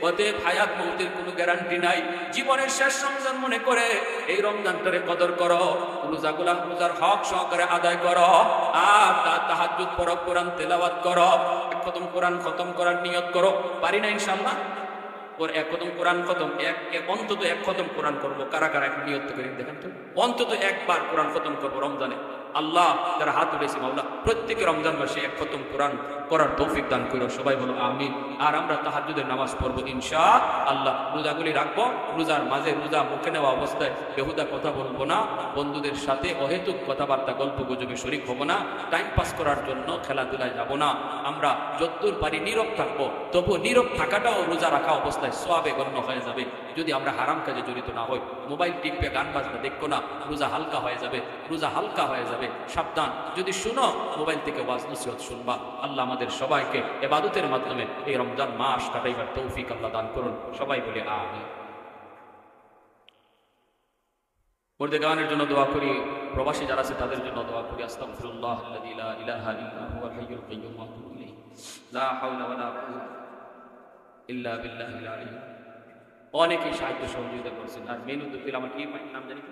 অতএব হায়াত মৌতের কোনো গ্যারান্টি নাই। জীবনের শেষ রমজান মনে করে এই রমজানটারে কদর করো, রোজার হক সহকারে আদায় করো, আর তাহাজ্জুদ পড়ো, কোরআন তেলাওয়াত করো, এক খতম কোরআন খতম করার নিয়ত করো। পারি না ইনশাআল্লাহ? ওর এক খতম কোরআন খতম, অন্তত 1 খতম কোরআন করবো। কারা কারা এক নিয়ত করে দেখেন তো, অন্তত 1 বার কোরআন খতম করবো রমজানে। আল্লাহ যারা হাত উঠেছে মাওলা প্রত্যেকে রমজান মাসে 1 খতম কোরআন করার তৌফিক দান করো। সবাই বলো আমিন। আর আমরা তাহাজ্জুদের নামাজ পড়বো ইনশাআল্লাহ। রোজাগুলি রাখবো, রোজার মাঝে রোজা মুখে নেওয়া অবস্থায় বেহুদা কথা বলবো না, বন্ধুদের সাথে অহেতুক কথাবার্তা গল্প গুজবে শরীক হবো না, টাইম পাস করার জন্য খেলাধুলায় যাব না। আমরা যতদূর পারি নীরব থাকবো, তবু নীরব থাকাটাও রোজা রাখা অবস্থায় সওয়াবে গণ্য হয়ে যাবে যদি আমরা হারাম কাজে জড়িত না হই। মোবাইল টিপে গান বাজনা দেখবো না, রোজা হালকা হয়ে যাবে, রোজা হালকা হয়ে যাবে। সাবধান, যদি শুনো মোবাইল থেকে ওয়াজ নসিহত শুনবা। আল্লাহ আমাদের সবাইকে ইবাদতের মাধ্যমে এই রমজান মাস কাটাইবার তৌফিক আল্লাহ দান করুন। সবাই বলে আমিন। মুর্দেগানের জন্য দোয়া করি, প্রবাসী যারা আছে তাদের জন্য দোয়া করি। আস্তাগফিরুল্লাহ আল্লাযী লা ইলাহা ইল্লা হুয়াল হাইয়ুল কাইয়্যুম ওয়া আতুবু ইলাইহি। লা হাওলা ওয়া লা কুওয়াতা ইল্লা বিল্লাহিল আলিয়্যিল আযীম। অনেকেই সাহায্য সহযোগিতা করছেন। আর মেন উদ্যোগীর আমার কি নাম জানি,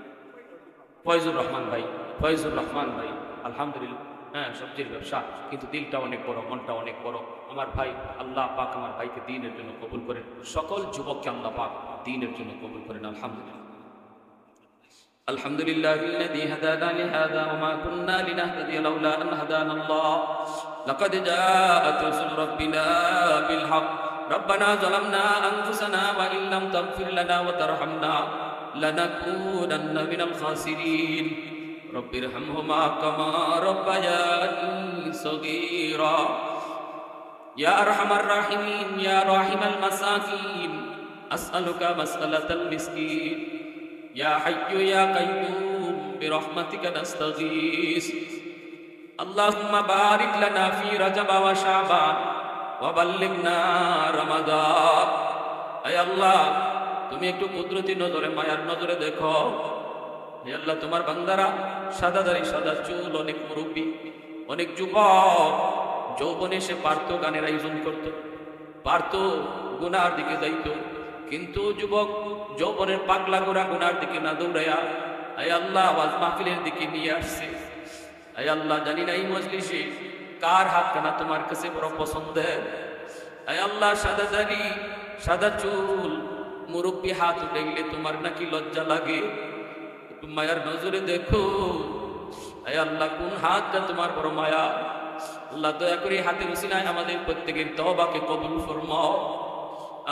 ফয়জুর রহমান ভাই, ফয়জুর রহমান ভাই আলহামদুলিল্লাহ, হ্যাঁ সবজির ব্যবসা, কিন্তু দিলটা অনেক বড়, মনটা অনেক বড়। আমার ভাই, আল্লাহ পাক আমার ভাইকে দ্বীনের জন্য কবুল করেন। সকল যুবককে আল্লাহ পাক দ্বীনের জন্য কবুল করেন। আলহামদুলিল্লাহ। আলহামদুলিল্লাহিল্লাযী হাদানা লিহাযা ওয়া মা কুন্না লিনাহতাদিয়া লাউলা আন হাদানাল্লাহ। লাকাদ জাআত রাসূলু রাব্বিনা বিল হক। রব্বানা যালামনা আনফুসানা ওয়া ইন লাম তাগফির লানা ওয়া তারহামনা লানাকুনান্না মিনাল খাসিরিন। রব্বিরহামহুমা কামা রাব্বায়ানি সগীরা। ইয়া আরহামার রাহিমিন, ইয়া রাহিমাল মাসাকিন, আসআলুকা মাসআলাতাল মিসকিন। ইয়া হাইয়্যু ইয়া কাইয়্যুম বিরহমাতিকা নাস্তাগীস। আল্লাহুম্মা বারিক লানা ফি রাজাব ওয়া শাবান ওয়া বাল্লিগনা রমাদান। হে আল্লাহ, তুমি একটু কুদরতি নজরে, মায়ার নজরে দেখো। হে আল্লাহ, তোমার বান্দারা সাদা দাড়ি, সাদা চুল, অনেক মুরব্বী, অনেক যুবক যৌবনে সে পারতো গানের আয়োজন করত, পারতো গুনার দিকে যাইত, কিন্তু যুবক যৌবনের পাগলা গোরা গুনার দিকে না দৌড়াইয়া হে আল্লাহ ওয়াজ মাহফিলের দিকে নিয়ে আসছে। হে আল্লাহ, জানি না এই মজলিসে কার হাতখানা তোমার কাছে বড় পছন্দের। হে আল্লাহ, সাদা দাড়ি, সাদা চুল, মুরব্বী হাত উঠে গেলে তোমার নাকি লজ্জা লাগে। একটু মায়ার নজরে দেখো। হে আল্লাহ, কোন হাতটা তোমার বড় মায়া। আল্লাহ, দয়া করে হাতের উসিলায় আমাদের প্রত্যেকের তওবাকে কবুল ফরমাও।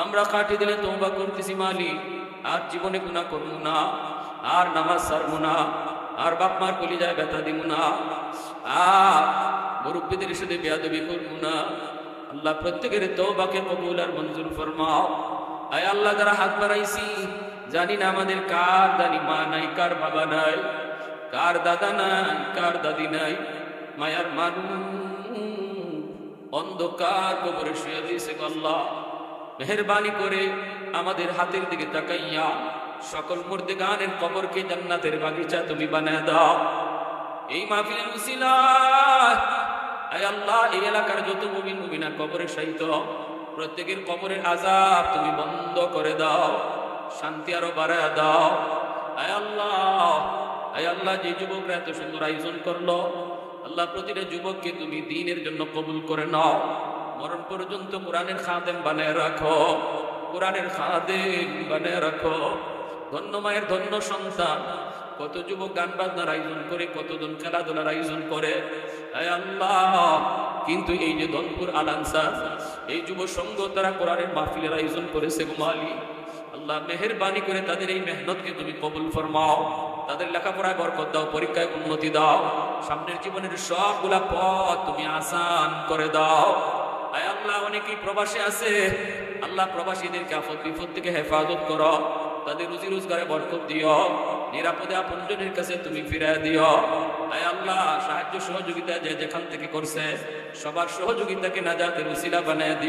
আমরা কাটি দিলে তওবা করতেছি মালিক, আর জীবনে গুনাহ করব না, আর নামাজ ছাড়ব না, আর বাপ মার কলিজায় ব্যথা দিব না, আর মুরব্বীদের সাথে বেয়াদবি করব না। আল্লাহ, প্রত্যেকের তওবাকে কবুল আর মঞ্জুর ফরমাও। আয় আল্লাহ, যারা হাত বাড়াইছি, জানি না আমাদের কার দানি মা নাই, কার বাবা নাই, কার দাদা নাই, কার দাদি নাই। মায়ার মানুষ অন্ধকার কবরে শুয়ে দিয়েছে। আল্লাহ, মেহেরবানি করে আমাদের হাতের দিকে তাকাইয়া সকল মুর্দেগানের কবরকে জান্নাতের বাগিচা তুমি বানায় দাও। এই মাহফিলের উসিলায় আয় আল্লাহ এই এলাকার যত মুমিন মুমিনা কবরে শায়িত প্রত্যেকের কবরের আযাব তুমি বন্ধ করে দাও, শান্তি আরো বাড়ায় দাও। আয় আল্লাহ যে যুবকরা এত সুন্দর আয়োজন করলো আল্লাহ প্রতিটা যুবককে তুমি দ্বীনের জন্য কবুল করে নাও, মরণ পর্যন্ত কোরআনের খাদেম বানায় রাখো, কোরআনের খাদেম বানায় রাখো। ধন্য মায়ের ধন্য সন্তান, কত যুবক গান বাজনার আয়োজন করে, কতজন খেলাধুলার আয়োজন করে। আয় আল্লাহ কিন্তু এই যে ধনপুর আল আনসার এই যুব সংঘ তারা কোরআনের মাহফিলের আয়োজন করেছে গো মালিক, আল্লাহ মেহেরবানি করে তাদের এই মেহনতকে তুমি কবুল ফরমাও, তাদের লেখাপড়ায় বরকত দাও, পরীক্ষায় উন্নতি দাও, সামনের জীবনের সবগুলা পথ তুমি আসান করে দাও। আয় আল্লাহ অনেকেই প্রবাসী আছে, আল্লাহ প্রবাসীদেরকে আফত বিপদ থেকে হেফাজত করো, তাদের রুজি রোজগারে বরকত দিও, নিরাপদে আপনজনের কাছে তুমি ফিরিয়ে দিও। আয় আল্লাহ সাহায্য সহযোগিতা যে যেখান থেকে করছে সবার সহযোগিতাকে নাজাতের উসিলা বানায় দিও।